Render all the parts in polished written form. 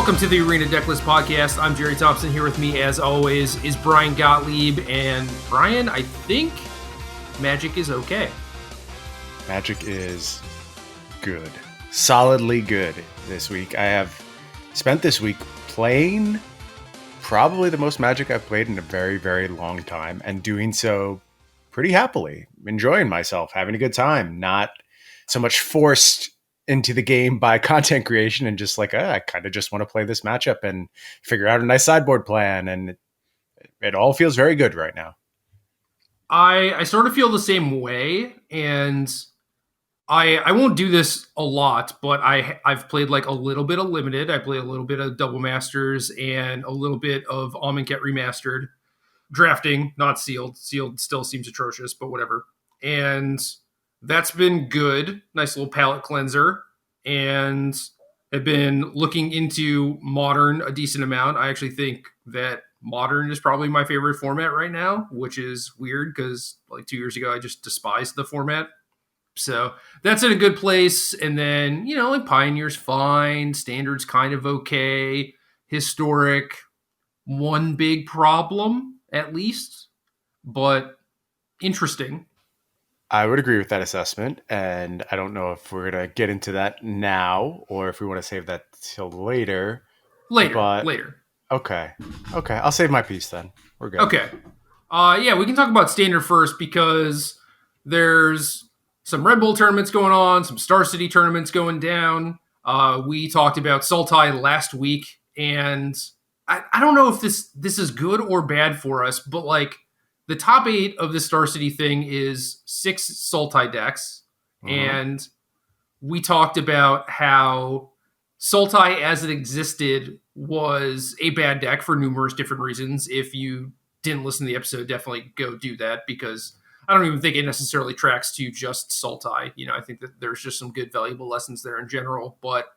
Welcome to the Arena Decklist Podcast. I'm Jerry Thompson. Here with me, as always, is Brian Gottlieb. And Brian, I think Magic is okay. Magic is good. Solidly good this week. I have spent this week playing probably the most Magic I've played in a very, very long time, and doing so pretty happily, enjoying myself, having a good time, not so much forced into the game by content creation and just like, I kind of just want to play this matchup and figure out a nice sideboard plan. And it all feels very good right now. I sort of feel the same way, and I won't do this a lot, but I've played like a little bit of Limited. I played a little bit of Double Masters and a little bit of Amonkhet Remastered. Drafting, not Sealed. Sealed still seems atrocious, but whatever. And that's been good. Nice little palate cleanser. And I've been looking into Modern a decent amount. I actually think that Modern is probably my favorite format right now, which is weird because like 2 years ago, I just despised the format. So that's in a good place. And then, like Pioneer's fine. Standard's kind of okay. Historic, one big problem at least, but interesting. I would agree with that assessment, and I don't know if we're going to get into that now or if we want to save that till later. Later. Okay. I'll save my piece then. We're good. Okay. We can talk about Standard first because there's some Red Bull tournaments going on, some Star City tournaments going down. We talked about Sultai last week, and I don't know if this is good or bad for us, but like, the top 8 of the Star City thing is 6 Sultai decks. Mm-hmm. And we talked about how Sultai as it existed was a bad deck for numerous different reasons. If you didn't listen to the episode, definitely go do that, because I don't even think it necessarily tracks to just Sultai. I think that there's just some good, valuable lessons there in general. But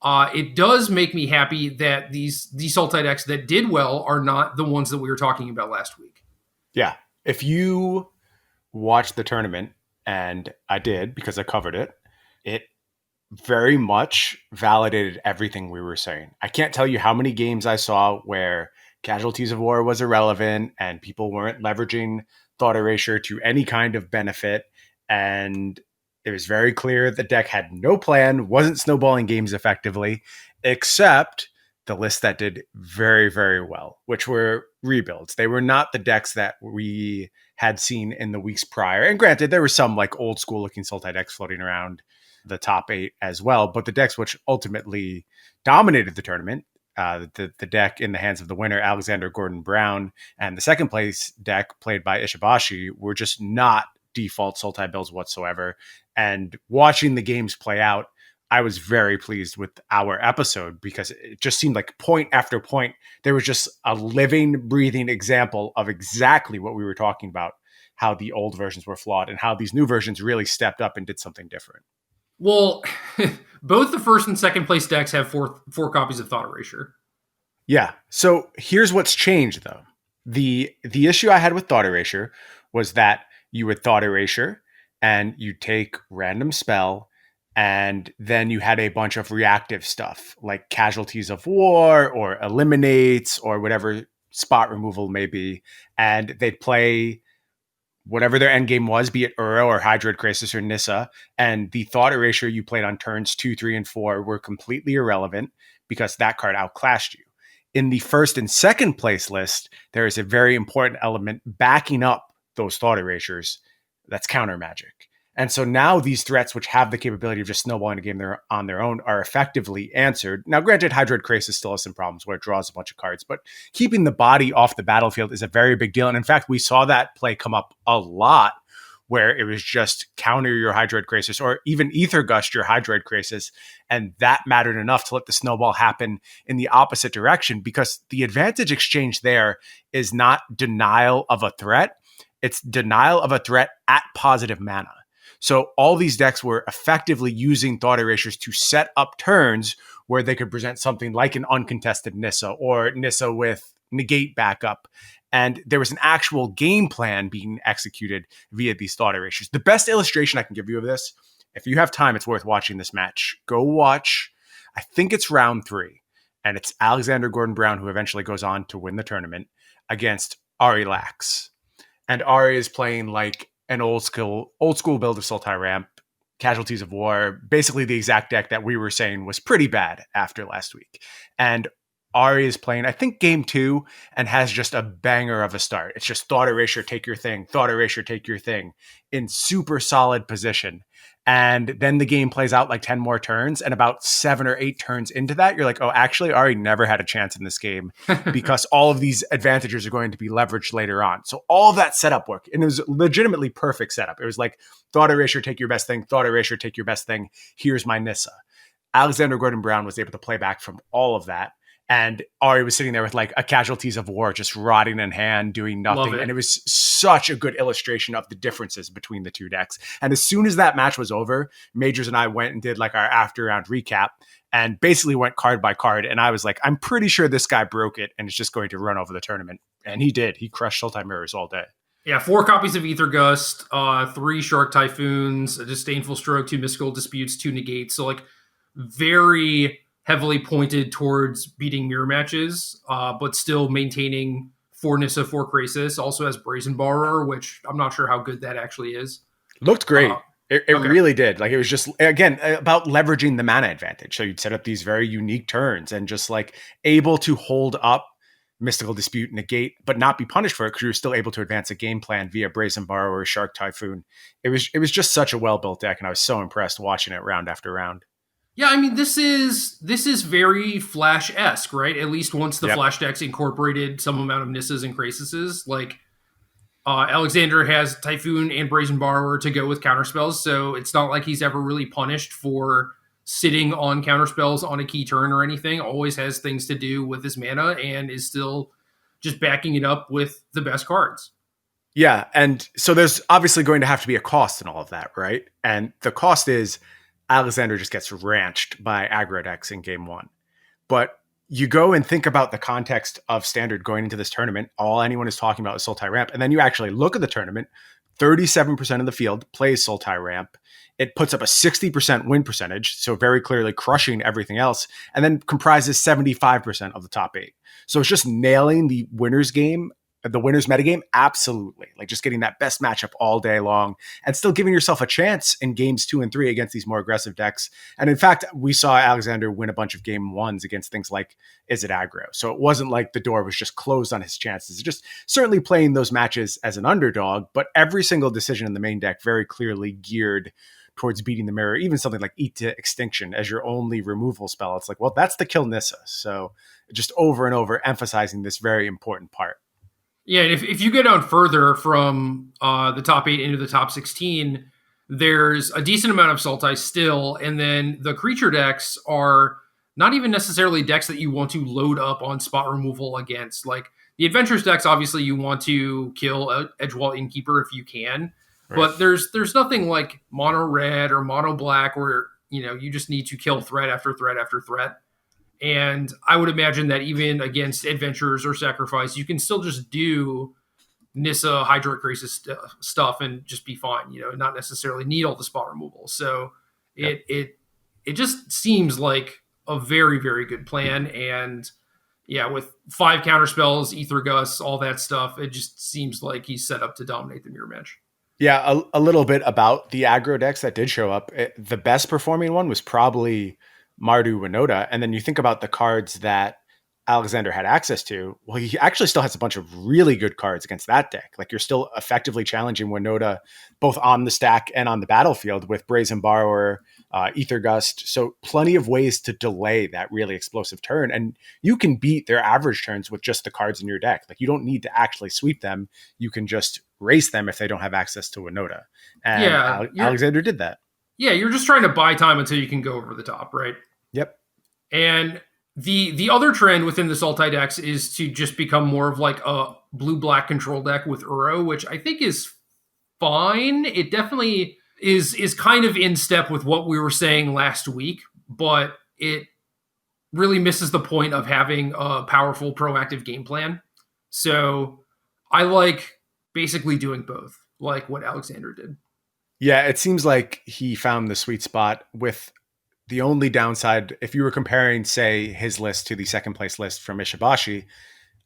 it does make me happy that these Sultai decks that did well are not the ones that we were talking about last week. Yeah. If you watched the tournament, and I did because I covered it, it very much validated everything we were saying. I can't tell you how many games I saw where Casualties of War was irrelevant and people weren't leveraging Thought Erasure to any kind of benefit. And it was very clear the deck had no plan, wasn't snowballing games effectively, except the list that did very, very well, which were rebuilds. They were not the decks that we had seen in the weeks prior. And granted, there were some like old school looking Sultai decks floating around the top 8 as well. But the decks which ultimately dominated the tournament, the deck in the hands of the winner, Alexander Gordon Brown, and the second place deck played by Ishibashi were just not default Sultai builds whatsoever. And watching the games play out, I was very pleased with our episode because it just seemed like point after point, there was just a living, breathing example of exactly what we were talking about, how the old versions were flawed and how these new versions really stepped up and did something different. Well, both the first and second place decks have four copies of Thought Erasure. Yeah. So here's what's changed, though. The issue I had with Thought Erasure was that you would Thought Erasure and you take random spell, and then you had a bunch of reactive stuff like Casualties of War or Eliminates or whatever spot removal may be. And they'd play whatever their end game was, be it Uro or Hydroid Krasis or Nissa. And the Thought Erasure you played on turns 2, 3, and 4 were completely irrelevant because that card outclassed you. In the first and second place list, there is a very important element backing up those Thought Erasures. That's counter magic. And so now these threats, which have the capability of just snowballing a game on their own, are effectively answered. Now, granted, Hydroid Krasis still has some problems where it draws a bunch of cards, but keeping the body off the battlefield is a very big deal. And in fact, we saw that play come up a lot where it was just counter your Hydroid Krasis or even Ether Gust your Hydroid Krasis. And that mattered enough to let the snowball happen in the opposite direction, because the advantage exchange there is not denial of a threat. It's denial of a threat at positive mana. So all these decks were effectively using Thought Erasures to set up turns where they could present something like an uncontested Nissa or Nissa with negate backup. And there was an actual game plan being executed via these Thought Erasures. The best illustration I can give you of this, if you have time, it's worth watching this match. Go watch, I think it's round 3. and it's Alexander Gordon Brown, who eventually goes on to win the tournament, against Ari Lax. And Ari is playing like an old school build of Sultai Ramp, Casualties of War, basically the exact deck that we were saying was pretty bad after last week. And Ari is playing, I think, game 2 and has just a banger of a start. It's just Thought Erasure, take your thing, Thought Erasure, take your thing, in super solid position. And then the game plays out like 10 more turns. And about 7 or 8 turns into that, you're like, oh, actually, Ari never had a chance in this game because all of these advantages are going to be leveraged later on. So all of that setup work, and it was legitimately perfect setup. It was like, Thought Erasure, take your best thing, Thought Erasure, take your best thing. Here's my Nissa. Alexander Gordon Brown was able to play back from all of that. And Ari was sitting there with like a Casualties of War just rotting in hand, doing nothing. And it was such a good illustration of the differences between the two decks. And as soon as that match was over, Majors and I went and did like our after round recap and basically went card by card. And I was like, I'm pretty sure this guy broke it and is just going to run over the tournament. And he did. He crushed Sultai Mirrors all day. Yeah, 4 copies of Ether Gust, 3 Shark Typhoons, a Disdainful Stroke, 2 Mystical Disputes, 2 Negates. So like very heavily pointed towards beating mirror matches, but still maintaining 4 Nissa, 4 Krasis. Also has Brazen Borrower, which I'm not sure how good that actually is. Looked great. It really did. Like, it was just, again, about leveraging the mana advantage. So you'd set up these very unique turns and just like able to hold up Mystical Dispute, Negate, but not be punished for it because you were still able to advance a game plan via Brazen Borrower, Shark Typhoon. It was just such a well-built deck, and I was so impressed watching it round after round. Yeah, I mean, this is very Flash-esque, right? At least once the Flash decks incorporated some amount of Nissas and Krasises. Like, Alexander has Typhoon and Brazen Borrower to go with counterspells, so it's not like he's ever really punished for sitting on counterspells on a key turn or anything. Always has things to do with his mana and is still just backing it up with the best cards. Yeah, and so there's obviously going to have to be a cost in all of that, right? And the cost is Alexander just gets ranched by aggro decks in game 1. But you go and think about the context of Standard going into this tournament. All anyone is talking about is Sultai Ramp. And then you actually look at the tournament. 37% of the field plays Sultai Ramp. It puts up a 60% win percentage, so very clearly crushing everything else, and then comprises 75% of the top 8. So it's just nailing the winner's game, the winner's metagame, absolutely. Like just getting that best matchup all day long and still giving yourself a chance in games 2 and 3 against these more aggressive decks. And in fact, we saw Alexander win a bunch of game 1s against things like Izzet Aggro. So it wasn't like the door was just closed on his chances. It's just certainly playing those matches as an underdog, but every single decision in the main deck very clearly geared towards beating the mirror. Even something like Eat to Extinction as your only removal spell. It's like, well, that's the kill Nissa. So just over and over emphasizing this very important part. Yeah, and if you get down further from the top 8 into the top 16, there's a decent amount of Sultai still, and then the creature decks are not even necessarily decks that you want to load up on spot removal against. Like, the Adventures decks, obviously, you want to kill Edgewall Innkeeper if you can, right. But there's nothing like mono red or mono black where, you just need to kill threat after threat after threat. And I would imagine that even against Adventures or Sacrifice, you can still just do Nissa, Hydroid Crisis stuff and just be fine, not necessarily need all the spot removal. So it just seems like a very, very good plan. And yeah, with 5 counterspells, Ether Gust, all that stuff, it just seems like he's set up to dominate the mirror match. Yeah, a little bit about the aggro decks that did show up. The best performing one was probably Mardu Winota. And then you think about the cards that Alexander had access to. Well, he actually still has a bunch of really good cards against that deck. Like, you're still effectively challenging Winota both on the stack and on the battlefield with Brazen Borrower, Ether Gust. So plenty of ways to delay that really explosive turn. And you can beat their average turns with just the cards in your deck. Like, you don't need to actually sweep them. You can just race them if they don't have access to Winota. And Alexander did that. Yeah, you're just trying to buy time until you can go over the top, right? Yep. And the other trend within the Sultai decks is to just become more of like a blue-black control deck with Uro, which I think is fine. It definitely is kind of in step with what we were saying last week, but it really misses the point of having a powerful, proactive game plan. So I like basically doing both, like what Alexander did. Yeah, it seems like he found the sweet spot with The only downside, if you were comparing, say, his list to the second place list from Ishibashi,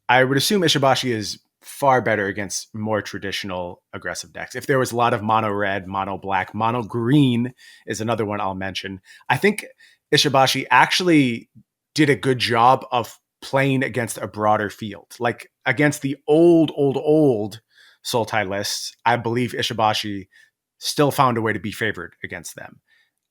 I would assume Ishibashi is far better against more traditional aggressive decks. If there was a lot of mono red, mono black, mono green is another one I'll mention. I think Ishibashi actually did a good job of playing against a broader field. Like against the old Sultai lists, I believe Ishibashi still found a way to be favored against them.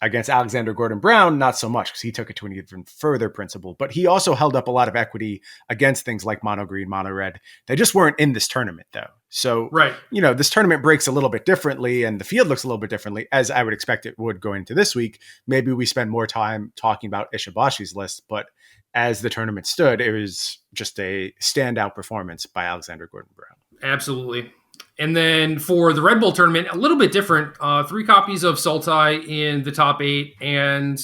Against Alexander Gordon Brown, not so much because he took it to an even further principle. But he also held up a lot of equity against things like mono green, mono red. They just weren't in this tournament, though. So, Right. this tournament breaks a little bit differently and the field looks a little bit differently, as I would expect it would go into this week. Maybe we spend more time talking about Ishibashi's list, but as the tournament stood, it was just a standout performance by Alexander Gordon Brown. Absolutely. And then for the Red Bull tournament, a little bit different. 3 copies of Sultai in the top 8, and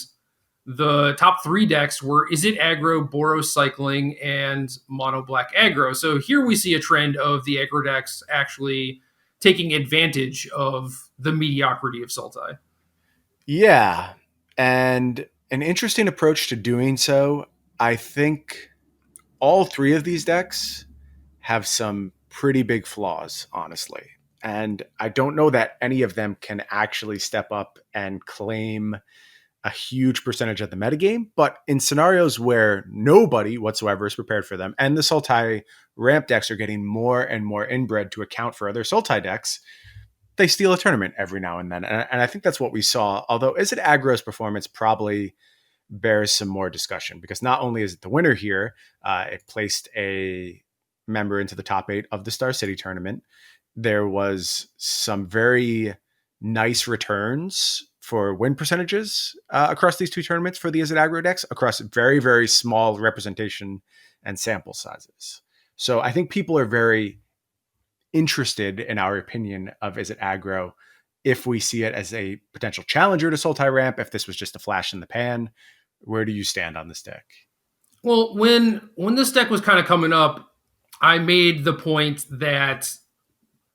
the top 3 decks were Izzet Aggro, Boros Cycling, and Mono Black Aggro. So here we see a trend of the aggro decks actually taking advantage of the mediocrity of Sultai. Yeah, and an interesting approach to doing so. I think all 3 of these decks have some pretty big flaws, honestly. And I don't know that any of them can actually step up and claim a huge percentage of the metagame. But in scenarios where nobody whatsoever is prepared for them, and the Sultai ramp decks are getting more and more inbred to account for other Sultai decks, they steal a tournament every now and then. And I think that's what we saw. Although Izzet Aggro's performance probably bears some more discussion, because not only is it the winner here, it placed a member into the top 8 of the Star City tournament. There was some very nice returns for win percentages across these 2 tournaments for the Izzet Aggro decks across very, very small representation and sample sizes. So I think people are very interested in our opinion of Izzet Aggro if we see it as a potential challenger to Sultai Ramp, if this was just a flash in the pan. Where do you stand on this deck? Well, when this deck was kind of coming up, I made the point that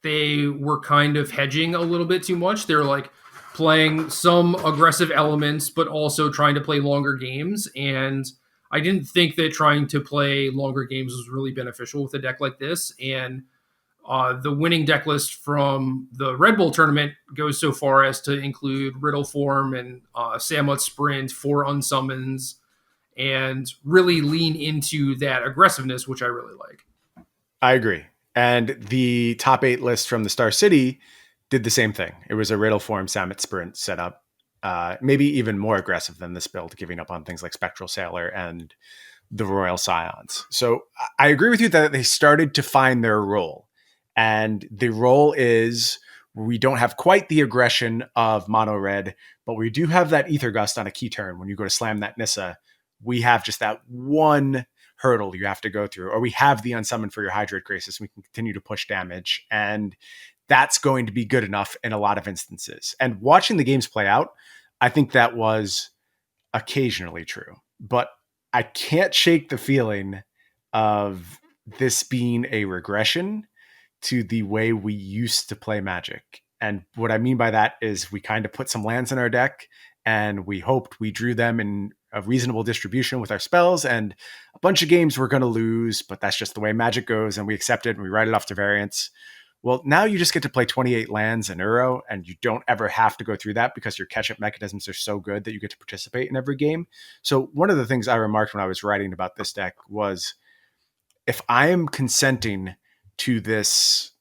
they were kind of hedging a little bit too much. They're like playing some aggressive elements, but also trying to play longer games. And I didn't think that trying to play longer games was really beneficial with a deck like this. And the winning deck list from the Red Bull tournament goes so far as to include Riddle Form and Samut Sprint, 4 unsummons, and really lean into that aggressiveness, which I really like. I agree. And the top 8 list from the Star City did the same thing. It was a Riddle Form Samut Sprint setup, maybe even more aggressive than this build, giving up on things like Spectral Sailor and the Royal Scions. So I agree with you that they started to find their role. And the role is, we don't have quite the aggression of Mono Red, but we do have that Ether Gust on a key turn. When you go to slam that Nissa, we have just that one hurdle you have to go through, or we have the unsummon for your Hydrate Graces. We can continue to push damage, and that's going to be good enough in a lot of instances. And watching the games play out, I think that was occasionally true, but I can't shake the feeling of this being a regression to the way we used to play Magic. And what I mean by that is we kind of put some lands in our deck and we hoped we drew them in a reasonable distribution with our spells, and a bunch of games we're going to lose, but that's just the way Magic goes, and we accept it and we write it off to variance. Well, now you just get to play 28 lands in Uro, and you don't ever have to go through that because your catch-up mechanisms are so good that you get to participate in every game. So one of the things I remarked when I was writing about this deck was, if I am consenting to this,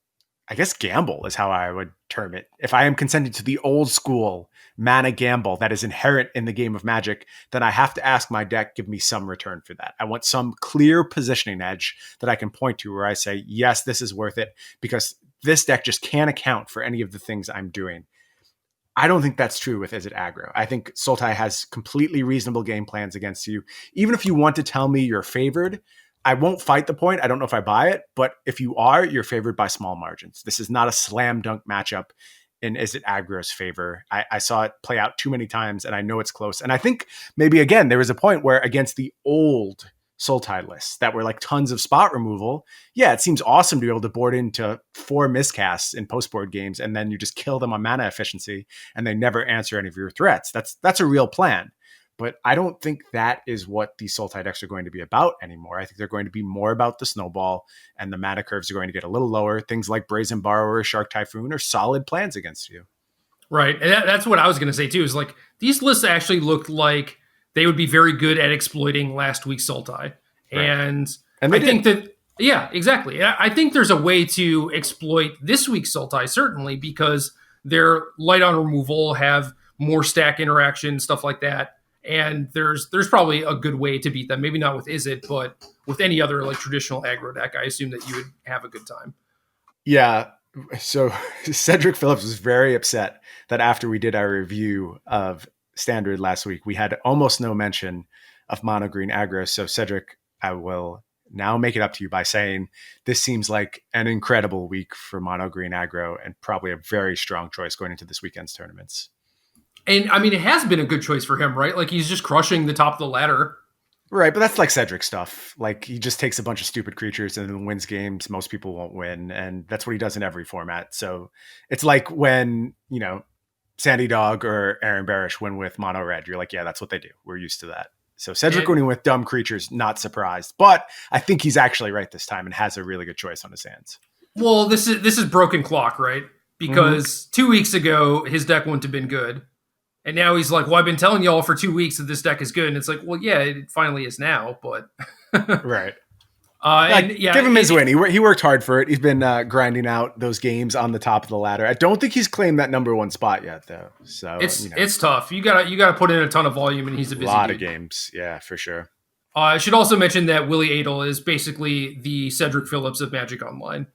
I guess gamble is how I would term it. If I am consenting to the old school mana gamble that is inherent in the game of Magic, then I have to ask my deck, give me some return for that. I want some clear positioning edge that I can point to where I say, yes, this is worth it, because this deck just can't account for any of the things I'm doing. I don't think that's true with Izzet Aggro. I think Sultai has completely reasonable game plans against you. Even if you want to tell me you're favored, I won't fight the point. I don't know if I buy it, but if you are, you're favored by small margins. This is not a slam dunk matchup in Izzet Aggro's favor. I saw it play out too many times, and I know it's close. And I think maybe, again, there was a point where against the old Sultai lists that were like tons of spot removal, yeah, it seems awesome to be able to board into 4 miscasts in post-board games, and then you just kill them on mana efficiency, and they never answer any of your threats. That's a real plan. but I don't think that is what the Sultai decks are going to be about anymore. I think they're going to be more about the snowball, and the mana curves are going to get a little lower. Things like Brazen Borrower, Shark Typhoon are solid plans against you. Right. And that's what I was going to say too, is like these lists actually look like they would be very good at exploiting last week's Sultai. Right. And they think that, yeah, exactly. I think there's a way to exploit this week's Sultai, certainly, because they're light on removal, have more stack interaction, stuff like that. And there's probably a good way to beat them. Maybe not with Izzet, but with any other like traditional aggro deck, I assume that you would have a good time. Yeah. So Cedric Phillips was very upset that after we did our review of Standard last week, we had almost no mention of mono green aggro. So Cedric, I will now make it up to you by saying this seems like an incredible week for mono green aggro and probably a very strong choice going into this weekend's tournaments. And I mean, it has been a good choice for him, right? Like he's just crushing the top of the ladder. Right, but that's like Cedric stuff. Like he just takes a bunch of stupid creatures and then wins games most people won't win, and that's what he does in every format. So it's like when, Sandy Dog or Aaron Barish win with mono red. You're like, yeah, that's what they do. We're used to that. So Cedric winning with dumb creatures, not surprised. But I think he's actually right this time and has a really good choice on his hands. Well, this is broken clock, right? Because 2 weeks ago his deck wouldn't have been good. And now he's like, well, I've been telling y'all for 2 weeks that this deck is good. And it's like, well, yeah, it finally is now, but. Right. Give him his win. He worked hard for it. He's been grinding out those games on the top of the ladder. I don't think he's claimed that number one spot yet, though. So it's tough. You gotta put in a ton of volume, and he's a busy lot dude. Of games. Yeah, for sure. I should also mention that Willie Adel is basically the Cedric Phillips of Magic Online.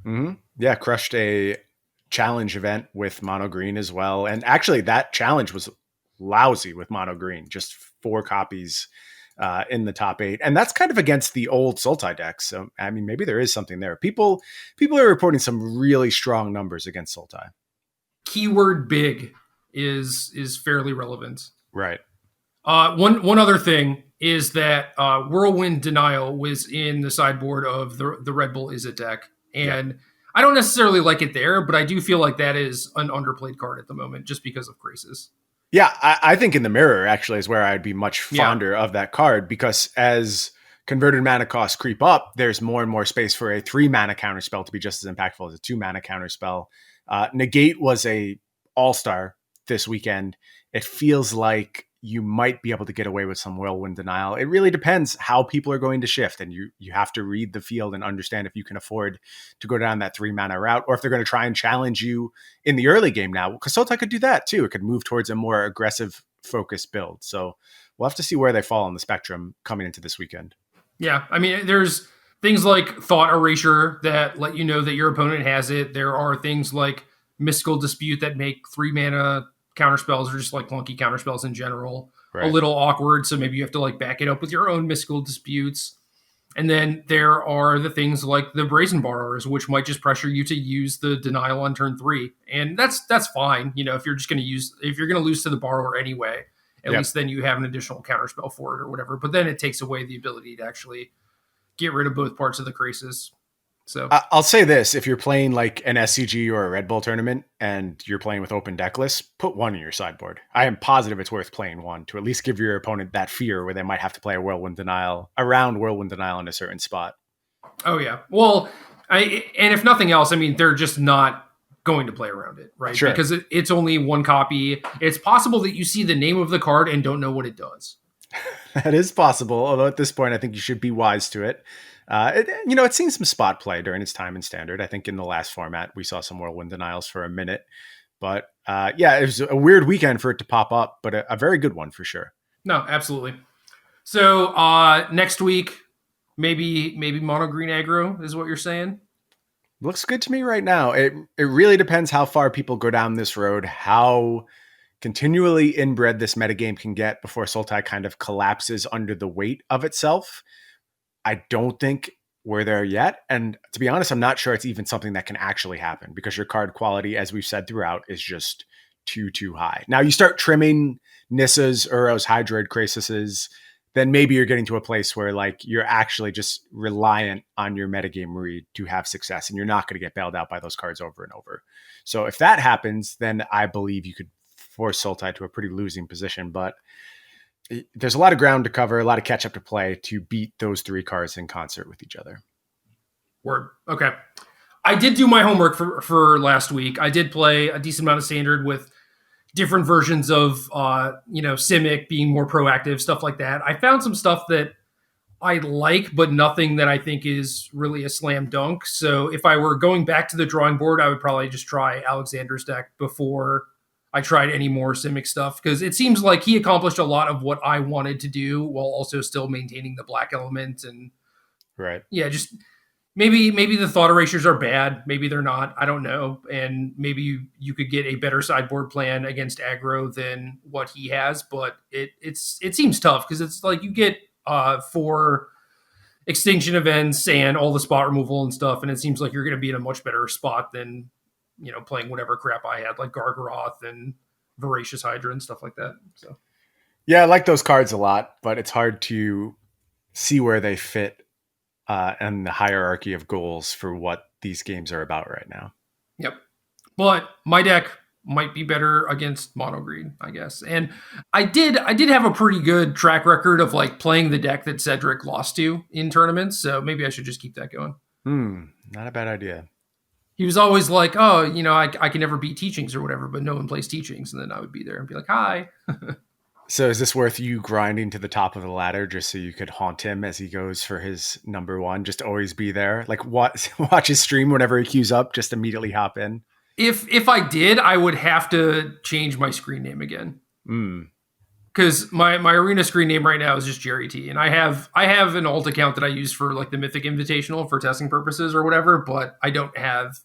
Mm-hmm. Yeah, crushed a challenge event with mono green as well, and actually that challenge was lousy with mono green, just 4 copies in the top 8, and that's kind of against the old Sultai decks. So I mean, maybe there is something there. People are reporting some really strong numbers against Sultai. Keyword big is fairly relevant, right? One other thing is that Whirlwind Denial was in the sideboard of the Red Bull Izzet deck, and I don't necessarily like it there, but I do feel like that is an underplayed card at the moment just because of Crisis. Yeah, I think in the mirror actually is where I'd be much fonder of that card, because as converted mana costs creep up, there's more and more space for a 3 mana counterspell to be just as impactful as a 2 mana counterspell. Negate was a all-star this weekend. It feels like you might be able to get away with some Whirlwind Denial. It really depends how people are going to shift, and you have to read the field and understand if you can afford to go down that 3 mana route, or if they're going to try and challenge you in the early game now, because Sultai could do that too. It could move towards a more aggressive focused build. So we'll have to see where they fall on the spectrum coming into this weekend. Yeah, I mean, there's things like Thought Erasure that let you know that your opponent has it. There are things like Mystical Dispute that make 3 mana counterspells, or just like clunky counterspells in general, a little awkward. So maybe you have to like back it up with your own Mystical Disputes. And then there are the things like the Brazen Borrowers, which might just pressure you to use the Denial on turn 3. And that's fine. If you're just going to if you're going to lose to the Borrower anyway, at least then you have an additional counterspell for it or whatever. But then it takes away the ability to actually get rid of both parts of the Crisis. So I'll say this: if you're playing like an SCG or a Red Bull tournament and you're playing with open deck lists, put 1 in your sideboard. I am positive it's worth playing 1 to at least give your opponent that fear where they might have to play a Whirlwind Denial in a certain spot. Oh yeah. Well, and if nothing else, I mean, they're just not going to play around it, right? Sure. Because it's only 1 copy. It's possible that you see the name of the card and don't know what it does. That is possible, although at this point I think you should be wise to it. It's seen some spot play during its time in Standard. I think in the last format we saw some Whirlwind Denials for a minute, but it was a weird weekend for it to pop up, but a very good one for sure. No, absolutely. So next week, maybe mono green aggro is what you're saying. Looks good to me right now. It really depends how far people go down this road, how continually inbred this metagame can get before Sultai kind of collapses under the weight of itself. I don't think we're there yet. And to be honest, I'm not sure it's even something that can actually happen, because your card quality, as we've said throughout, is just too high. Now you start trimming Nissas, Uros, Hydroid, Crasises, then maybe you're getting to a place where like you're actually just reliant on your metagame read to have success, and you're not going to get bailed out by those cards over and over. So if that happens, then I believe you could force Sultai to a pretty losing position. But there's a lot of ground to cover, a lot of catch up to play to beat those three cards in concert with each other. Word. Okay. I did do my homework for last week. I did play a decent amount of standard with different versions of, Simic being more proactive, stuff like that. I found some stuff that I like, but nothing that I think is really a slam dunk. So if I were going back to the drawing board, I would probably just try Alexander's deck before I tried any more Simic stuff, because it seems like he accomplished a lot of what I wanted to do while also still maintaining the black element. And Right. yeah, just maybe the thought erasures are bad. Maybe they're not. I don't know. And maybe you could get a better sideboard plan against aggro than what he has. But it seems tough because it's like you get 4 extinction events and all the spot removal and stuff, and it seems like you're going to be in a much better spot than playing whatever crap I had, like Gargaroth and Voracious Hydra and stuff like that. So yeah, I like those cards a lot, but it's hard to see where they fit and the hierarchy of goals for what these games are about right now. Yep. But my deck might be better against mono green, I guess. And I did have a pretty good track record of like playing the deck that Cedric lost to in tournaments, so maybe I should just keep that going. Not a bad idea. He was always like, oh, I can never beat teachings or whatever, but no one plays teachings. And then I would be there and be like, hi. So is this worth you grinding to the top of the ladder just so you could haunt him as he goes for his number one? Just always be there? Like watch his stream whenever he queues up, just immediately hop in? If I did, I would have to change my screen name again. Because my arena screen name right now is just Gerry T. And I have an alt account that I use for like the Mythic Invitational for testing purposes or whatever, but I don't have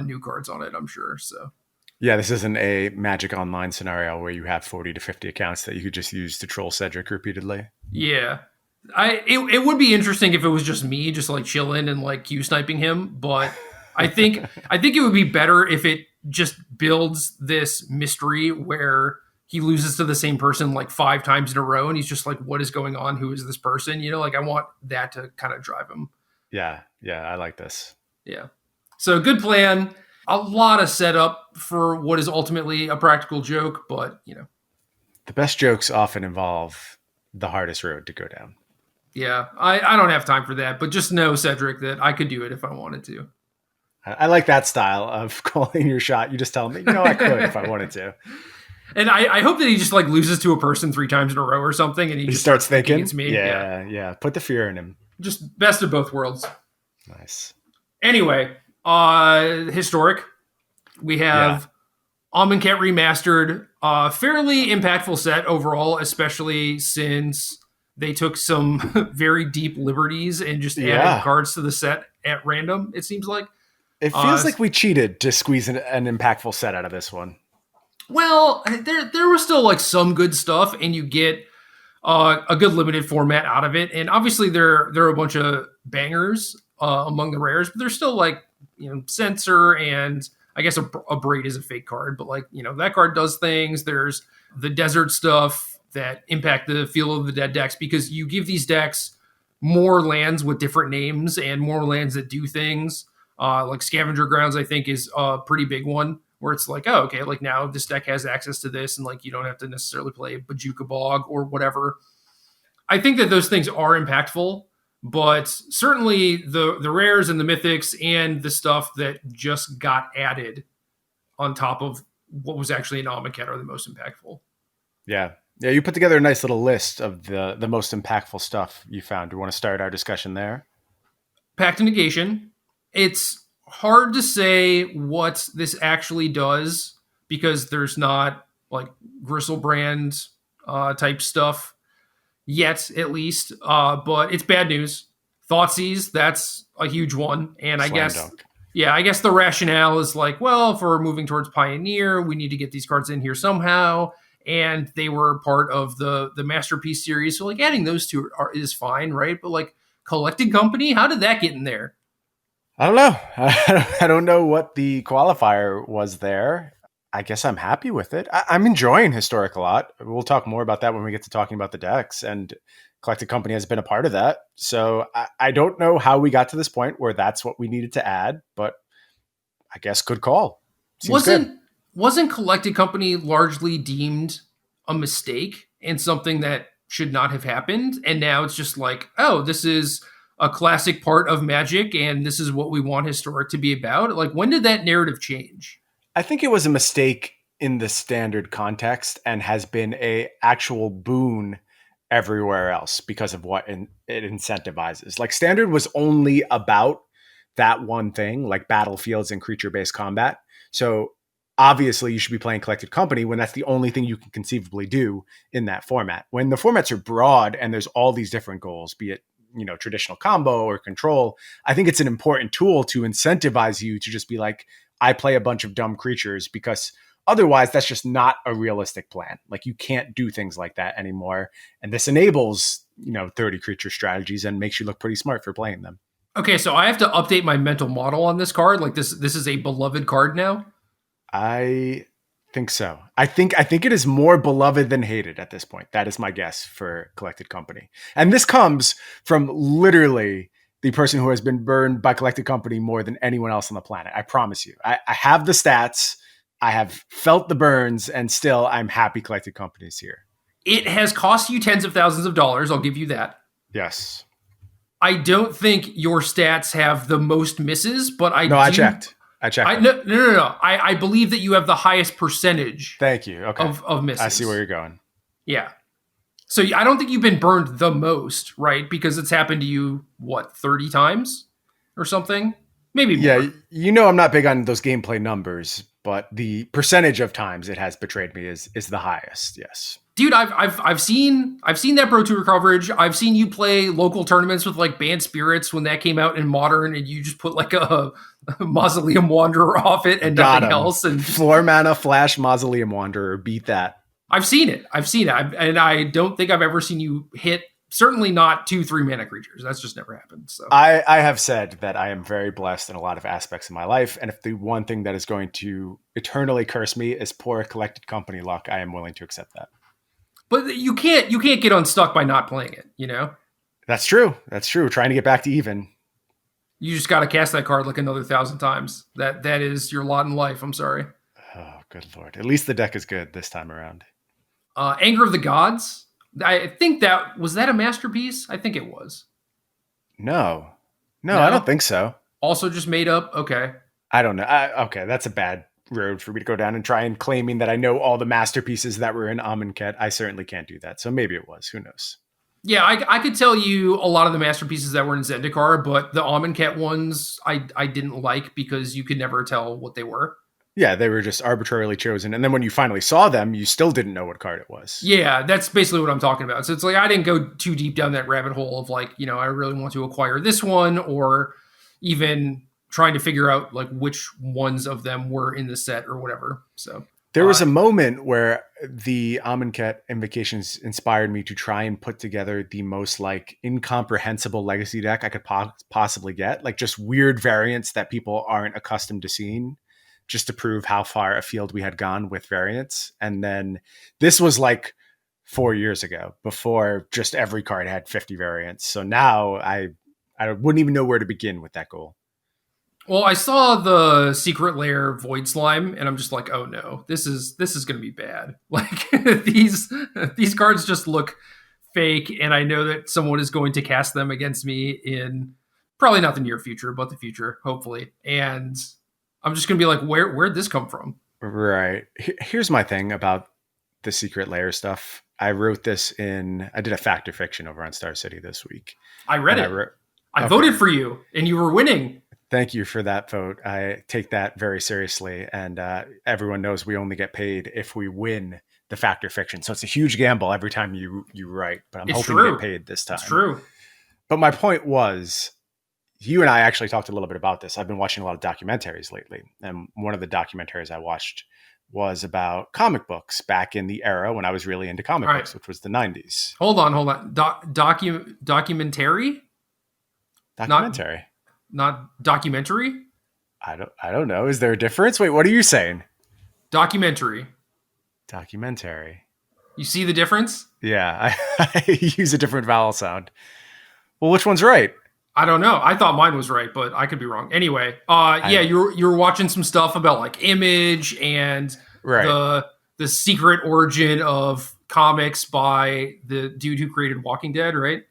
new cards on it, I'm sure. So yeah, this isn't a Magic Online scenario where you have 40 to 50 accounts that you could just use to troll Cedric repeatedly. Yeah. It would be interesting if it was just me just like chilling and like Q sniping him, but I think it would be better if it just builds this mystery where he loses to the same person like 5 times in a row and he's just like, what is going on? Who is this person? Like I want that to kind of drive him. Yeah, I like this. Yeah. So good plan. A lot of setup for what is ultimately a practical joke, but the best jokes often involve the hardest road to go down. Yeah, I don't have time for that, but just know, Cedric, that I could do it if I wanted to. I like that style of calling your shot. You just tell me, I could if I wanted to. And I hope that he just like loses to a person 3 times in a row or something, and he just starts thinking it's me. Yeah. Put the fear in him. Just best of both worlds. Nice. Anyway, historic. We have Amonkhet Remastered. Fairly impactful set overall, especially since they took some very deep liberties and just added cards to the set at random, it seems like. It feels like we cheated to squeeze an impactful set out of this one. Well, there was still like some good stuff, and you get a good limited format out of it. And obviously there are a bunch of bangers among the rares, but there's still like, Censor, and I guess a Braid is a fake card, but like, that card does things. There's the desert stuff that impact the feel of the dead decks, because you give these decks more lands with different names and more lands that do things. Like Scavenger Grounds, I think, is a pretty big one, where it's like, oh, okay, like now this deck has access to this, and like you don't have to necessarily play Bajuka Bog or whatever. I think that those things are impactful, but certainly the rares and the mythics and the stuff that just got added on top of what was actually an Amonkhet are the most impactful. Yeah, you put together a nice little list of the most impactful stuff you found. Do you want to start our discussion there? Pact of Negation. It's hard to say what this actually does because there's not like Gristlebrand type stuff yet, at least. But it's bad news. Thoughtseize, that's a huge one. And I guess the rationale is like, well, if we're moving towards Pioneer, we need to get these cards in here somehow. And they were part of the Masterpiece series. So like adding those two is fine, right? But like Collecting Company, how did that get in there? I don't know. I don't know what the qualifier was there. I guess I'm happy with it. I'm enjoying Historic a lot. We'll talk more about that when we get to talking about the decks, and Collected Company has been a part of that. So I don't know how we got to this point where that's what we needed to add, but I guess good call. Wasn't Collected Company largely deemed a mistake and something that should not have happened. And now it's just like, oh, this is a classic part of Magic and this is what we want Historic to be about. Like, when did that narrative change? I think it was a mistake in the standard context and has been a actual boon everywhere else because of what it incentivizes. Like, standard was only about that one thing, like battlefields and creature-based combat. So obviously you should be playing Collected Company when that's the only thing you can conceivably do in that format. When the formats are broad and there's all these different goals, be it, you know, traditional combo or control, I think it's an important tool to incentivize you to just be like, I play a bunch of dumb creatures, because otherwise that's just not a realistic plan. Like, you can't do things like that anymore. And this enables, you know, 30 creature strategies and makes you look pretty smart for playing them. Okay, so I have to update my mental model on this card. Like, this is a beloved card now. I think so. I think it is more beloved than hated at this point. That is my guess for Collected Company. And this comes from literally the person who has been burned by Collected Company more than anyone else on the planet. I promise you. I have the stats. I have felt the burns, and still I'm happy Collected Company is here. It has cost you tens of thousands of dollars. I'll give you that. Yes. I don't think your stats have the most misses, but I checked. No. I believe that you have the highest percentage. Thank you. Okay. Of misses. I see where you're going. Yeah. So I don't think you've been burned the most, right? Because it's happened to you, what, 30 times or something? Maybe more. Yeah, you know I'm not big on those gameplay numbers, but the percentage of times it has betrayed me is the highest. Yes. Dude, I've seen that Pro Tour coverage. I've seen you play local tournaments with like Banned Spirits when that came out in Modern, and you just put like a Mausoleum Wanderer off it and nothing else. And 4 mana flash Mausoleum Wanderer, beat that. I've seen it, and I don't think I've ever seen you hit. Certainly not 2-3 mana creatures. That's just never happened. So I have said that I am very blessed in a lot of aspects of my life, and if the one thing that is going to eternally curse me is poor Collected Company luck, I am willing to accept that. But you can't get unstuck by not playing it, you know? That's true. Trying to get back to even. You just got to cast that card like another 1,000 times. That is your lot in life. I'm sorry. Oh, good Lord. At least the deck is good this time around. Anger of the Gods. I think was that a masterpiece? I think it was. No, I don't think so. Also just made up. Okay. I don't know. Okay. That's a bad road for me to go down and try and claiming that I know all the masterpieces that were in Amonkhet. I certainly can't do that. So maybe it was. Who knows? Yeah, I could tell you a lot of the masterpieces that were in Zendikar, but the Amonkhet ones I didn't like because you could never tell what they were. Yeah, they were just arbitrarily chosen. And then when you finally saw them, you still didn't know what card it was. Yeah, that's basically what I'm talking about. So it's like I didn't go too deep down that rabbit hole of like, you know, I really want to acquire this one, or even trying to figure out like which ones of them were in the set or whatever. So there was a moment where the Amonkhet Invocations inspired me to try and put together the most like incomprehensible legacy deck I could possibly get. Like just weird variants that people aren't accustomed to seeing, just to prove how far afield we had gone with variants. And then this was like 4 years ago, before just every card had 50 variants. So now I wouldn't even know where to begin with that goal. Well, I saw the Secret Lair Void Slime, and I'm just like, oh no, this is going to be bad. Like these cards just look fake, and I know that someone is going to cast them against me in probably not the near future, but the future, hopefully. And I'm just going to be like, where'd this come from? Right. Here's my thing about the Secret Lair stuff. I wrote this I did a fact or fiction over on Star City this week. I read it. I voted for you, and you were winning. Thank you for that vote. I take that very seriously. And everyone knows we only get paid if we win the fact or fiction. So it's a huge gamble every time you write. But I'm hoping to get paid this time. It's true. But my point was, you and I actually talked a little bit about this. I've been watching a lot of documentaries lately. And one of the documentaries I watched was about comic books back in the era when I was really into comic books, which was the 90s. Hold on. Documentary? Documentary. Not documentary? I don't know. Is there a difference? Wait, what are you saying? Documentary. You see the difference? Yeah, I use a different vowel sound. Well, which one's right? I don't know. I thought mine was right, but I could be wrong. Anyway, you were watching some stuff about like Image and the the secret origin of comics by the dude who created Walking Dead, right?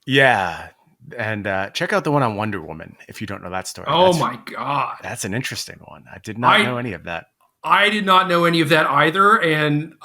Yeah. And check out the one on Wonder Woman if you don't know that story. Oh my god. That's an interesting one. I did not I know any of that. I did not know any of that either, and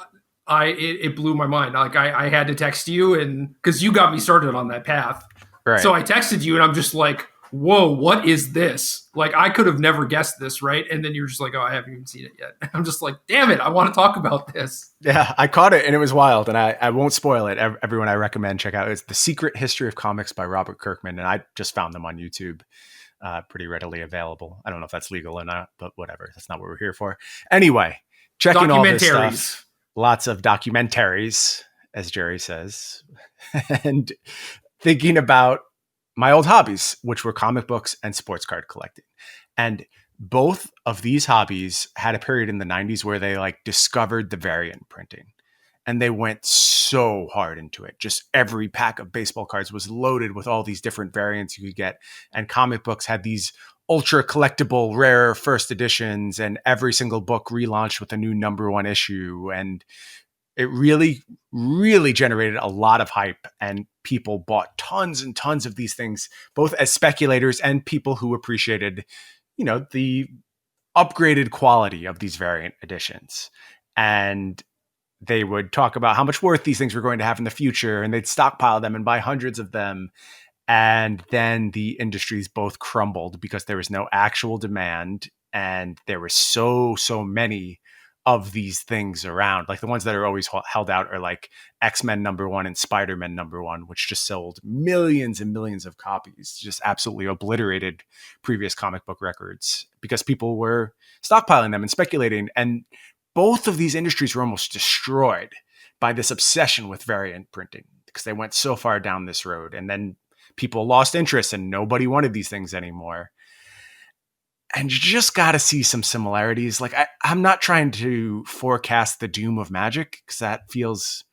it blew my mind. Like I had to text you, and because you got me started on that path, Right. so I texted you, and I'm just like, "Whoa, what is this?" Like I could have never guessed this, right? And then you're just like, "Oh, I haven't even seen it yet." I'm just like, "Damn it, I want to talk about this." Yeah, I caught it and it was wild, and I won't spoil it. Everyone I recommend check out. It's The Secret History of Comics by Robert Kirkman, and I just found them on YouTube, pretty readily available. I don't know if that's legal or not, but whatever. That's not what we're here for. Anyway, checking all this stuff, lots of documentaries, as Gerry says, and thinking about my old hobbies, which were comic books and sports card collecting. And both of these hobbies had a period in the 90s where they like discovered the variant printing, and they went so hard into it. Just every pack of baseball cards was loaded with all these different variants you could get. And comic books had these ultra collectible rare first editions, and every single book relaunched with a new #1 issue. And it really, really generated a lot of hype, and people bought tons and tons of these things, both as speculators and people who appreciated, the upgraded quality of these variant editions. And they would talk about how much worth these things were going to have in the future, and they'd stockpile them and buy hundreds of them. And then the industries both crumbled because there was no actual demand, and there were so many of these things around. Like the ones that are always held out are like X-Men #1 and Spider-Man #1, which just sold millions and millions of copies, just absolutely obliterated previous comic book records because people were stockpiling them and speculating. And both of these industries were almost destroyed by this obsession with variant printing because they went so far down this road. And then people lost interest and nobody wanted these things anymore. And you just got to see some similarities. Like I'm not trying to forecast the doom of Magic because that feels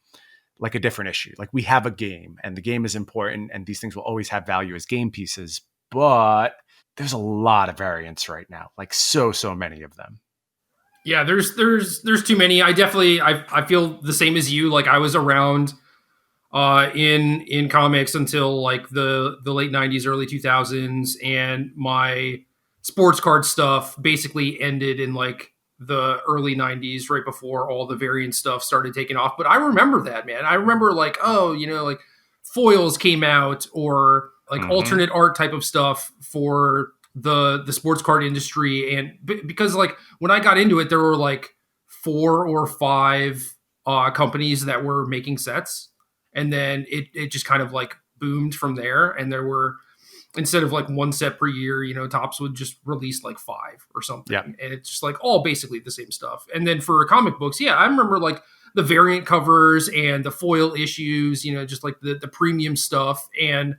like a different issue. Like we have a game, and the game is important, and these things will always have value as game pieces. But there's a lot of variants right now, like so many of them. Yeah, there's too many. I feel the same as you. Like I was around in comics until like the late 90s, early 2000s, and my sports card stuff basically ended in like the early 90s, right before all the variant stuff started taking off. But I remember that, man. I remember like, like foils came out, or like alternate art type of stuff for the sports card industry. And because like when I got into it, there were like 4 or 5 companies that were making sets, and then it just kind of like boomed from there. And there were, instead of like 1 set per year, Topps would just release like 5 or something. Yeah. And it's just like all basically the same stuff. And then for comic books, yeah, I remember like the variant covers and the foil issues, just like the premium stuff. And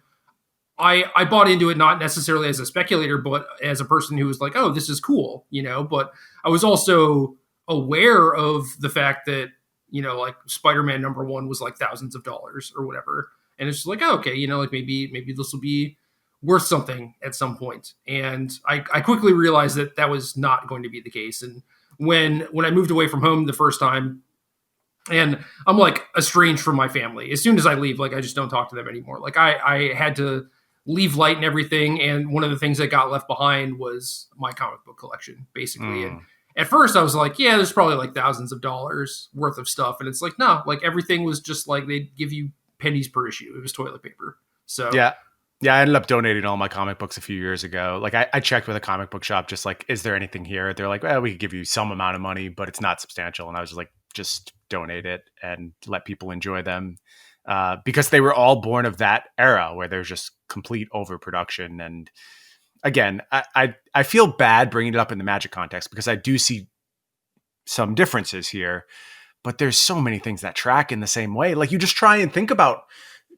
I bought into it not necessarily as a speculator, but as a person who was like, oh, this is cool, but I was also aware of the fact that, like Spider-Man #1 was like thousands of dollars or whatever. And it's just like, oh, okay, like maybe this will be worth something at some point. And I quickly realized that was not going to be the case. And when I moved away from home the first time, and I'm like estranged from my family, as soon as I leave, like I just don't talk to them anymore. Like I had to leave light and everything. And one of the things that got left behind was my comic book collection, basically. And at first I was like, yeah, there's probably like thousands of dollars worth of stuff. And it's like, no, like everything was just like, they'd give you pennies per issue. It was toilet paper. So yeah, I ended up donating all my comic books a few years ago. Like I checked with a comic book shop, just like, is there anything here? They're like, well, we could give you some amount of money, but it's not substantial. And I was just like, just donate it and let people enjoy them. Because they were all born of that era where there's just complete overproduction. And again, I feel bad bringing it up in the Magic context because I do see some differences here, but there's so many things that track in the same way. Like you just try and think about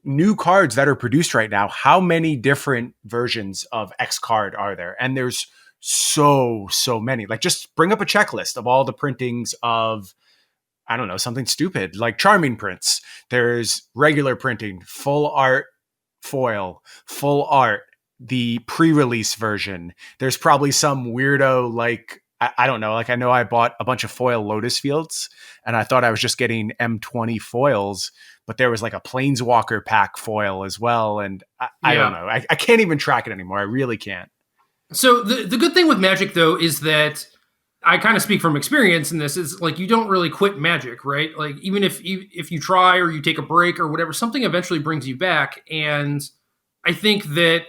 new cards that are produced right now. How many different versions of X card are there? And there's so many. Like just bring up a checklist of all the printings of, I don't know, something stupid like Charming prints. There's regular printing, full art foil, full art, the pre-release version. There's probably some weirdo like I don't know. Like, I know I bought a bunch of foil Lotus Fields, and I thought I was just getting M20 foils, but there was like a Planeswalker pack foil as well. And I don't Yeah. know. I can't even track it anymore. I really can't. So the good thing with Magic though is that I kind of speak from experience in this is like you don't really quit Magic, right? Like even if you try or you take a break or whatever, something eventually brings you back. And I think that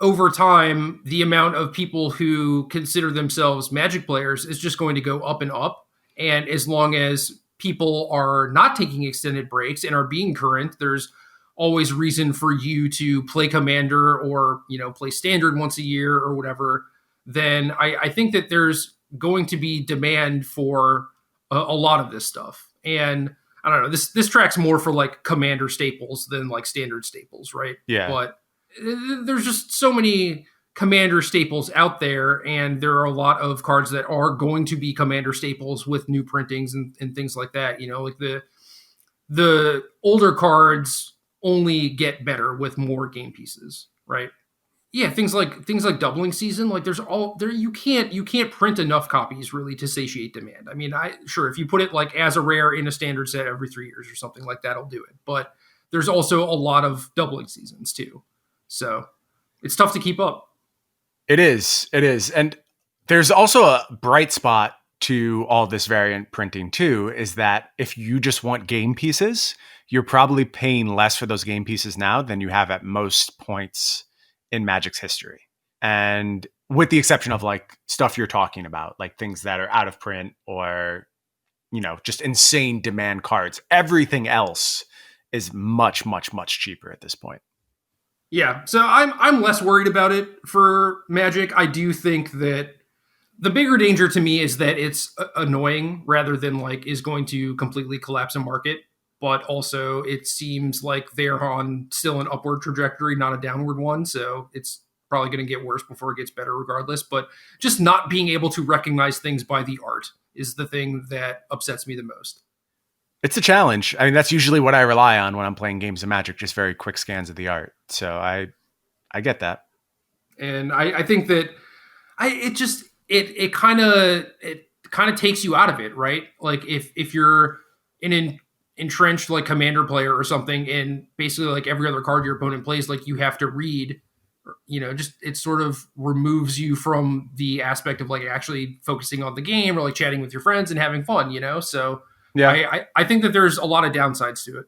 over time, the amount of people who consider themselves Magic players is just going to go up and up. And as long as people are not taking extended breaks and are being current, there's always reason for you to play Commander or play Standard once a year or whatever. Then I think that there's going to be demand for a lot of this stuff. And I don't know, this tracks more for like Commander staples than like Standard staples, right? Yeah. But there's just so many Commander staples out there, and there are a lot of cards that are going to be Commander staples with new printings and things like that. Like the older cards only get better with more game pieces, right? Yeah, things like doubling season, like there's all there you can't print enough copies really to satiate demand. I mean, I sure if you put it like as a rare in a standard set every 3 years or something like that, I'll do it. But there's also a lot of doubling seasons too. So it's tough to keep up. It is. It is. And there's also a bright spot to all this variant printing too, is that if you just want game pieces, you're probably paying less for those game pieces now than you have at most points in Magic's history. And with the exception of like stuff you're talking about, like things that are out of print or, just insane demand cards, everything else is much, much, much cheaper at this point. Yeah, so I'm less worried about it for Magic. I do think that the bigger danger to me is that it's annoying rather than like is going to completely collapse a market. But also, it seems like they're on still an upward trajectory, not a downward one. So it's probably going to get worse before it gets better, regardless. But just not being able to recognize things by the art is the thing that upsets me the most. It's a challenge. I mean, that's usually what I rely on when I'm playing games of Magic, just very quick scans of the art. So I get that. And I think that it kind of takes you out of it, right? Like if you're an entrenched like Commander player or something, and basically like every other card your opponent plays, like you have to read, just it sort of removes you from the aspect of like actually focusing on the game or like chatting with your friends and having fun, So Yeah. I think that there's a lot of downsides to it.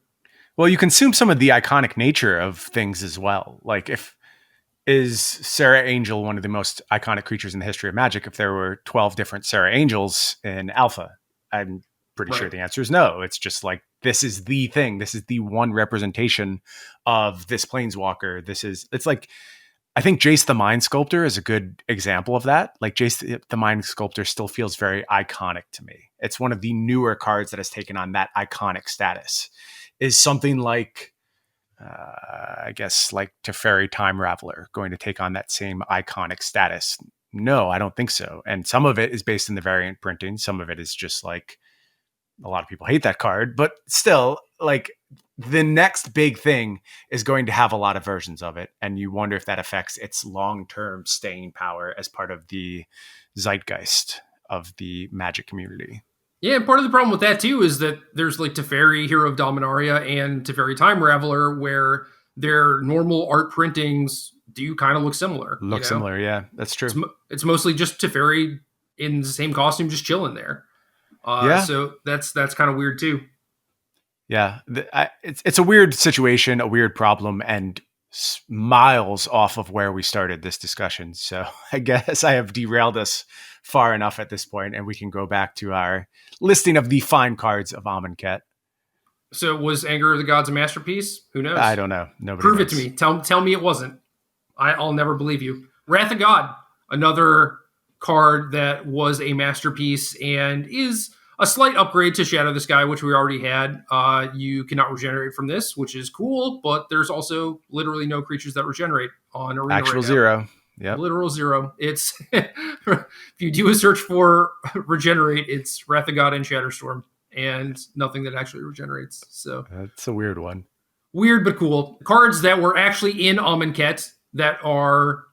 Well, you consume some of the iconic nature of things as well. Like is Sarah Angel one of the most iconic creatures in the history of Magic? If there were 12 different Sarah Angels in Alpha, I'm pretty sure the answer is no. It's just like, this is the thing. This is the one representation of this Planeswalker. It's like, I think Jace the Mind Sculptor is a good example of that. Like Jace the Mind Sculptor still feels very iconic to me. It's one of the newer cards that has taken on that iconic status. Is something like, I guess, like Teferi Time Raveler going to take on that same iconic status? No, I don't think so. And some of it is based in the variant printing. Some of it is just like, a lot of people hate that card, but still, like, the next big thing is going to have a lot of versions of it. And you wonder if that affects its long-term staying power as part of the zeitgeist of the Magic community. Yeah, and part of the problem with that too is that there's like Teferi, Hero of Dominaria, and Teferi Time Raveler, where their normal art printings do kind of look similar. Similar, yeah, that's true. It's mostly just Teferi in the same costume, just chilling there. So that's kind of weird too. Yeah, it's a weird situation, a weird problem, and miles off of where we started this discussion. So I guess I have derailed us far enough at this point, and we can go back to our listing of the fine cards of Amonkhet. So was Anger of the Gods a masterpiece? Who knows? I don't know. Nobody Prove knows. it to me. Tell me it wasn't. I'll never believe you. Wrath of God, another card that was a masterpiece and is a slight upgrade to Shadow the Sky, which we already had. You cannot regenerate from this, which is cool, but there's also literally no creatures that regenerate on Arena. Actual right zero. Yeah. Literal zero. It's if you do a search for regenerate, it's Wrath of God and Shatterstorm, and nothing that actually regenerates. So that's a weird one. Weird but cool. Cards that were actually in Amonkhet that are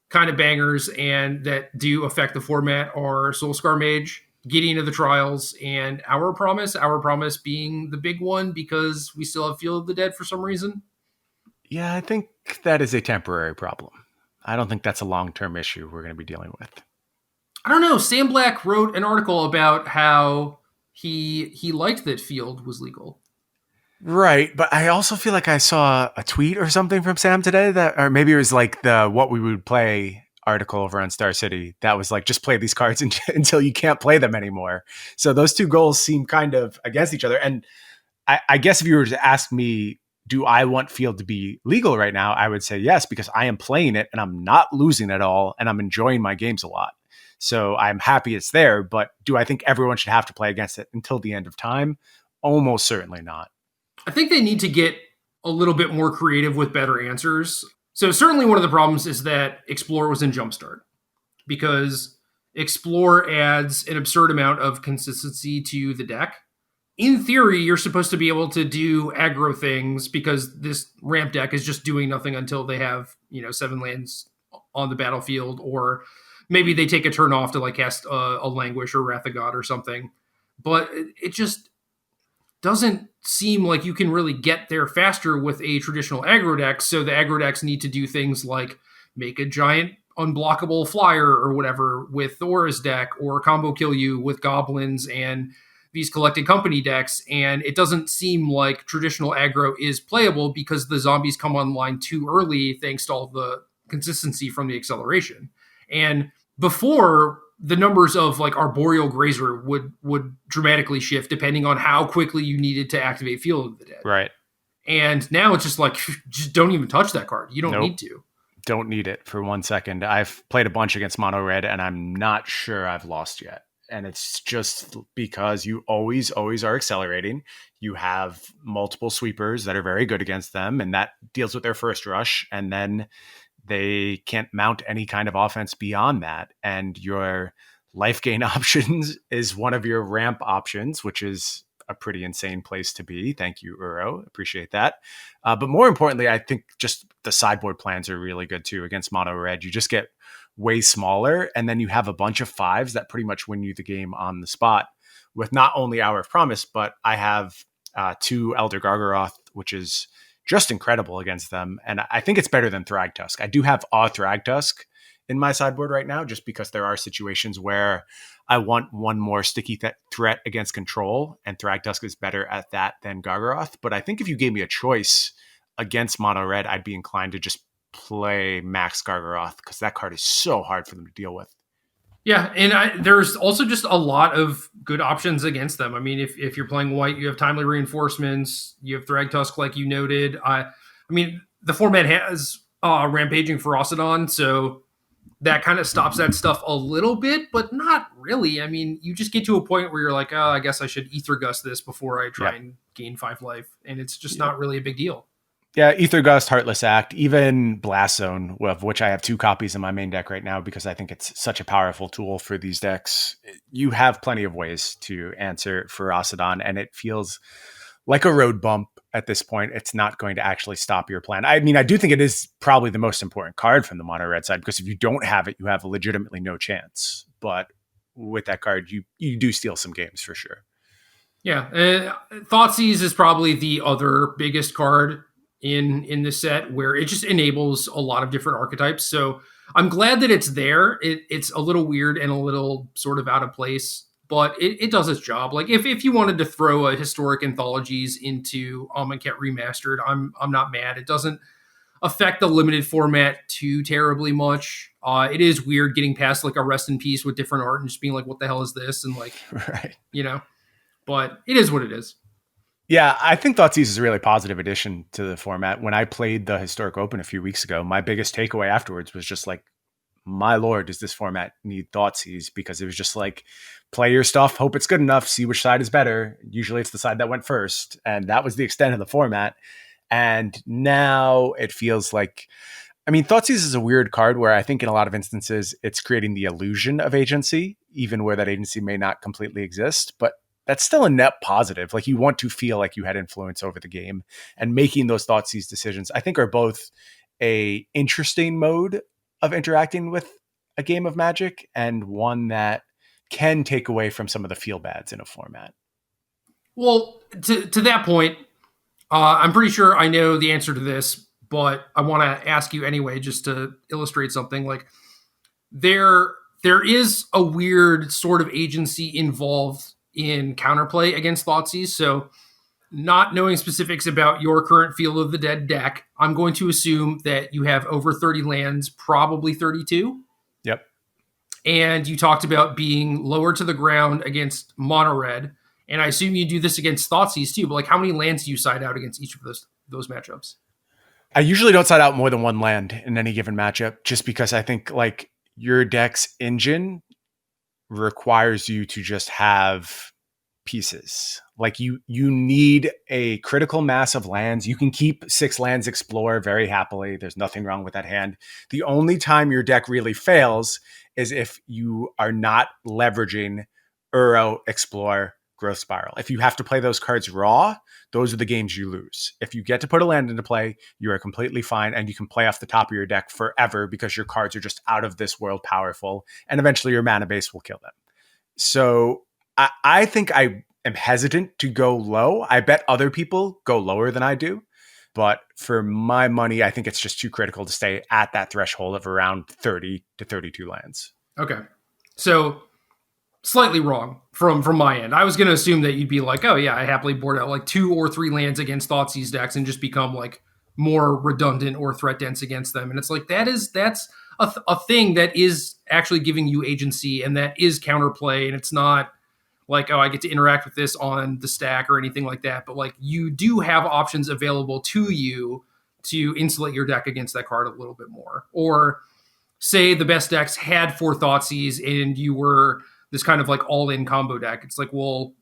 kind of bangers and that do affect the format are Soulscar Mage, Gideon of the Trials, and Our Promise. Our Promise being the big one because we still have Field of the Dead for some reason. Yeah, I think that is a temporary problem. I don't think that's a long-term issue we're going to be dealing with. I don't know. Sam Black wrote an article about how he liked that Field was legal. Right, but I also feel like I saw a tweet or something from Sam today that, or maybe it was like the what we would play article over on Star City that was like just play these cards until you can't play them anymore. So those two goals seem kind of against each other. And I guess if you were to ask me, do I want Field to be legal right now? I would say yes, because I am playing it and I'm not losing at all, and I'm enjoying my games a lot. So I'm happy it's there. But do I think everyone should have to play against it until the end of time? Almost certainly not. I think they need to get a little bit more creative with better answers. So certainly one of the problems is that Explore was in Jumpstart because Explore adds an absurd amount of consistency to the deck. In theory, you're supposed to be able to do aggro things because this ramp deck is just doing nothing until they have, 7 lands on the battlefield, or maybe they take a turn off to like cast a Languish or Wrath of God or something. But it just doesn't seem like you can really get there faster with a traditional aggro deck. So the aggro decks need to do things like make a giant unblockable flyer or whatever with Thora's deck, or combo kill you with goblins and these collected company decks. And it doesn't seem like traditional aggro is playable because the zombies come online too early thanks to all the consistency from the acceleration. And before, the numbers of like Arboreal Grazer would dramatically shift depending on how quickly you needed to activate Field of the Dead. Right. And now it's just like, just don't even touch that card. You don't need to. Don't need it for 1 second. I've played a bunch against Mono Red and I'm not sure I've lost yet. And it's just because you always are accelerating. You have multiple sweepers that are very good against them, and that deals with their first rush. And then they can't mount any kind of offense beyond that. And your life gain options is one of your ramp options, which is a pretty insane place to be. Thank you, Uro. Appreciate that. But more importantly, I think just the sideboard plans are really good too against Mono Red. You just get way smaller, and then you have a bunch of 5s that pretty much win you the game on the spot with not only Hour of Promise, but I have 2 Elder Gargaroth, which is just incredible against them. And I think it's better than Thragtusk. I do have a Thragtusk in my sideboard right now, just because there are situations where I want one more sticky threat against control, and Thragtusk is better at that than Gargaroth. But I think if you gave me a choice against Mono Red, I'd be inclined to just play Max Gargaroth, because that card is so hard for them to deal with. Yeah, and there's also just a lot of good options against them. I mean, if you're playing white, you have Timely Reinforcements, you have Thragtusk, like you noted. I mean, the format has Rampaging Ferocidon, so that kind of stops that stuff a little bit, but not really. I mean, you just get to a point where you're like, oh, I guess I should Ether Gust this before I try and gain 5 life, and it's just not really a big deal. Yeah, Ether Gust, Heartless Act, even Blast Zone, of which I have 2 copies in my main deck right now because I think it's such a powerful tool for these decks. You have plenty of ways to answer Ferocidon, and it feels like a road bump at this point. It's not going to actually stop your plan. I mean, I do think it is probably the most important card from the Mono Red side, because if you don't have it, you have legitimately no chance. But with that card, you do steal some games for sure. Yeah, Thoughtseize is probably the other biggest card in the set, where it just enables a lot of different archetypes. So I'm glad that it's there. It's a little weird and a little sort of out of place, but it does its job. Like if you wanted to throw a historic anthologies into Amonkhet Remastered, I'm not mad. It doesn't affect the limited format too terribly much. It is weird getting past like a Rest in Peace with different art and just being like, what the hell is this? And like, right. But it is what it is. Yeah, I think Thoughtseize is a really positive addition to the format. When I played the Historic Open a few weeks ago, my biggest takeaway afterwards was just like, my lord, does this format need Thoughtseize? Because it was just like, play your stuff, hope it's good enough, see which side is better. Usually it's the side that went first. And that was the extent of the format. And now it feels like, I mean, Thoughtseize is a weird card where I think in a lot of instances it's creating the illusion of agency, even where that agency may not completely exist. But that's still a net positive. Like, you want to feel like you had influence over the game, and making those Thoughtseize decisions, I think, are both a interesting mode of interacting with a game of Magic, and one that can take away from some of the feel bads in a format. Well, to that point, I'm pretty sure I know the answer to this, but I want to ask you anyway, just to illustrate something. Like there, there is a weird sort of agency involved in counterplay against Thoughtseize. So, not knowing specifics about your current Field of the Dead deck, I'm going to assume that you have over 30 lands, probably 32. Yep. And you talked about being lower to the ground against mono red. And I assume you do this against Thoughtseize too. But like, how many lands do you side out against each of those matchups? I usually don't side out more than one land in any given matchup, just because I think like your deck's engine requires you to just have pieces. Like you need a critical mass of lands. You can keep 6 lands explore very happily. There's nothing wrong with that hand. The only time your deck really fails is if you are not leveraging Uro, Explore, Growth Spiral. If you have to play those cards raw, those are the games you lose. If you get to put a land into play, you are completely fine, and you can play off the top of your deck forever because your cards are just out of this world powerful, and eventually your mana base will kill them. So I think I am hesitant to go low. I bet other people go lower than I do. But for my money, I think it's just too critical to stay at that threshold of around 30 to 32 lands. Okay. So slightly wrong from my end. I was going to assume that you'd be like, oh yeah, I happily board out like 2 or 3 lands against Thoughtseize decks and just become like more redundant or threat dense against them. And it's like, that's a thing that is actually giving you agency, and that is counterplay. And it's not like, oh, I get to interact with this on the stack or anything like that. But like, you do have options available to you to insulate your deck against that card a little bit more. Or say the best decks had 4 Thoughtseize and you were this kind of like all-in combo deck. It's like, well,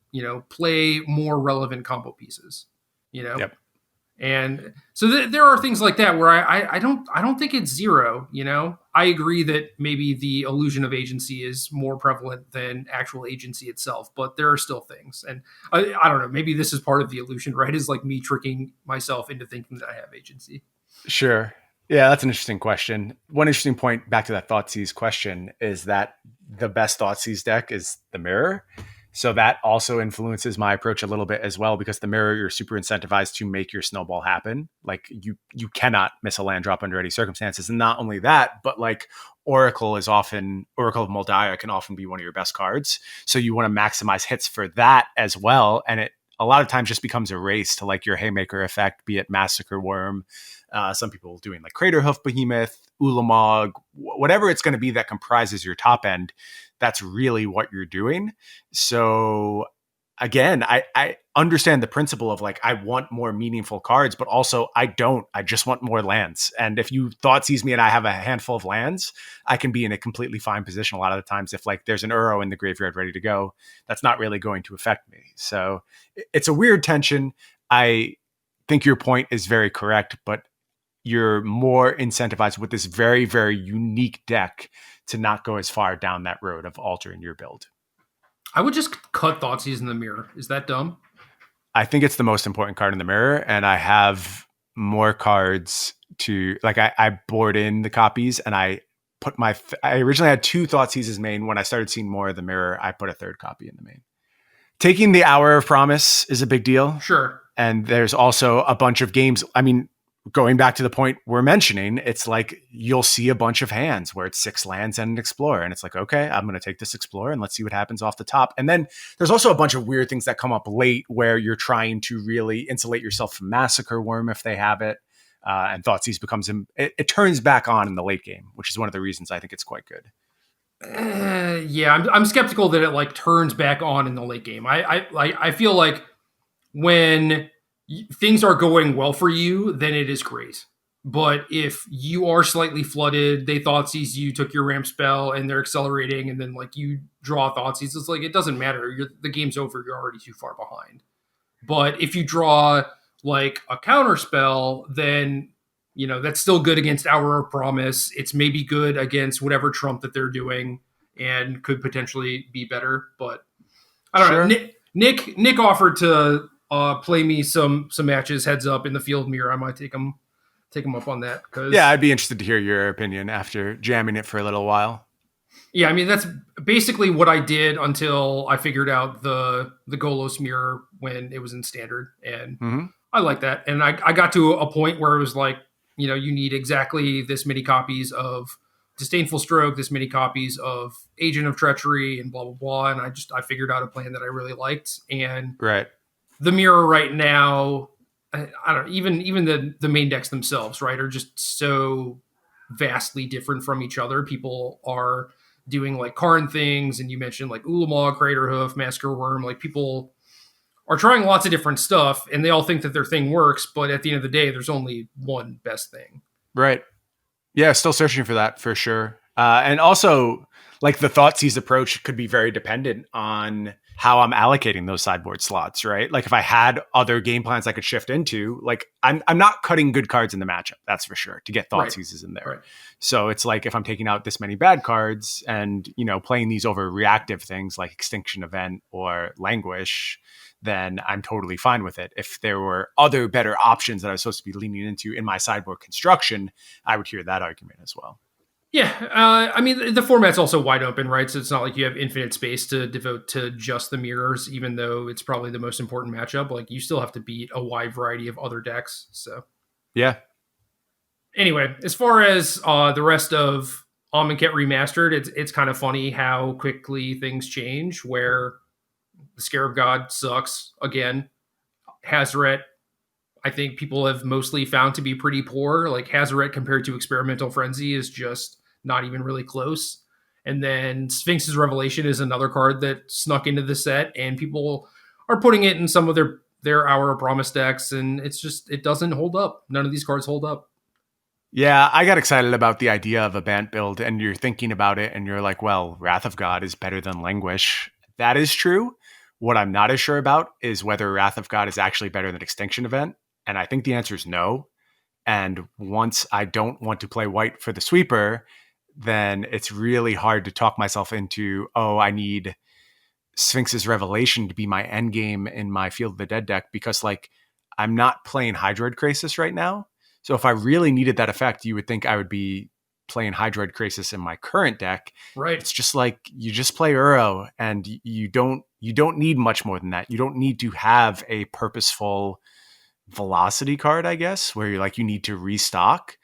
play more relevant combo pieces, Yep. And so there are things like that where I don't think it's zero. I agree that maybe the illusion of agency is more prevalent than actual agency itself, but there are still things. And I don't know, maybe this is part of the illusion, right? Is like me tricking myself into thinking that I have agency. Sure. Yeah, that's an interesting question. One interesting point back to that Thoughtseize question is that the best Thoughtseize deck is the Mirror. So that also influences my approach a little bit as well, because the Mirror, you're super incentivized to make your snowball happen. Like you cannot miss a land drop under any circumstances. And not only that, but like Oracle of Moldiah can often be one of your best cards. So you want to maximize hits for that as well. And it a lot of times just becomes a race to like your Haymaker effect, be it Massacre Worm. Some people doing like Craterhoof Behemoth, Ulamog, whatever it's going to be that comprises your top end. That's really what you're doing. So again, I understand the principle of like, I want more meaningful cards, but also I just want more lands. And if you Thoughtseize me and I have a handful of lands, I can be in a completely fine position. A lot of the times, if like there's an Uro in the graveyard ready to go, that's not really going to affect me. So it's a weird tension. I think your point is very correct, but you're more incentivized with this very, very unique deck to not go as far down that road of altering your build. I would just cut Thoughtseize in the Mirror. Is that dumb? I think it's the most important card in the Mirror, and I have more cards to like. I board in the copies, and I put I originally had 2 Thoughtseizes main. When I started seeing more of the Mirror, I put a 3rd copy in the main. Taking the Hour of Promise is a big deal. Sure. And there's also a bunch of games. I mean, going back to the point we're mentioning, it's like you'll see a bunch of hands where it's 6 lands and an Explorer. And it's like, okay, I'm going to take this Explorer and let's see what happens off the top. And then there's also a bunch of weird things that come up late where you're trying to really insulate yourself from Massacre Worm if they have it. And Thoughtseize becomes, it turns back on in the late game, which is one of the reasons I think it's quite good. Yeah, I'm skeptical that it like turns back on in the late game. I feel like when things are going well for you, then it is great. But if you are slightly flooded, they Thoughtseize you, took your ramp spell, and they're accelerating, and then like you draw Thoughtseize, it's like it doesn't matter. The game's over. You're already too far behind. But if you draw like a counter spell, then that's still good against Hour of Promise. It's maybe good against whatever trump that they're doing, and could potentially be better. But I don't know. Nick offered to play me some matches heads up in the Field Mirror. I might take him take him up on that Yeah, because I'd be interested to hear your opinion after jamming it for a little while. yeah, I mean that's basically what I did until I figured out the Golos mirror when it was in standard, and Mm-hmm. I like that. And I got to a point where it was like, you need exactly this many copies of Disdainful Stroke, this many copies of Agent of Treachery, and blah blah blah. And I figured out a plan that I really liked. And Right. the mirror right now, I don't know, even the main decks themselves, right, are just so vastly different from each other. People are doing like Karn things, and you mentioned like Ulamog, Craterhoof, Massacre Worm. Like people are trying lots of different stuff, and they all think that their thing works, but at the end of the day, there's only one best thing. Right. Yeah, still searching for that for sure. And also, like the Thoughtseize approach could be very dependent on how I'm allocating those sideboard slots, right? Like if I had other game plans I could shift into, like I'm not cutting good cards in the matchup, that's for sure, to get Thoughtseizes in there. Right. So it's like if I'm taking out this many bad cards and, playing these over reactive things like Extinction Event or Languish, then I'm totally fine with it. If there were other better options that I was supposed to be leaning into in my sideboard construction, I would hear that argument as well. Yeah, I mean, the format's also wide open, right? So it's not like you have infinite space to devote to just the mirrors, even though it's probably the most important matchup. Like, you still have to beat a wide variety of other decks. So, yeah. Anyway, as far as the rest of Amonkhet Remastered, it's kind of funny how quickly things change, where the Scarab God sucks again. Hazoret, I think people have mostly found to be pretty poor. Like Hazoret compared to Experimental Frenzy is just not even really close. And then Sphinx's Revelation is another card that snuck into the set, and people are putting it in some of their Hour of Promise decks, and it doesn't hold up. None of these cards hold up. Yeah, I got excited about the idea of a Bant build, and you're thinking about it, and you're like, well, Wrath of God is better than Languish. That is true. What I'm not as sure about is whether Wrath of God is actually better than Extinction Event. And I think the answer is no. And once I don't want to play white for the sweeper, then it's really hard to talk myself into, I need Sphinx's Revelation to be my end game in my Field of the Dead deck, because like I'm not playing Hydroid Krasis right now. So if I really needed that effect, you would think I would be playing Hydroid Krasis in my current deck. Right. It's just like you just play Uro, and you don't need much more than that. You don't need to have a purposeful velocity card, I guess, where you're like, you need to restock.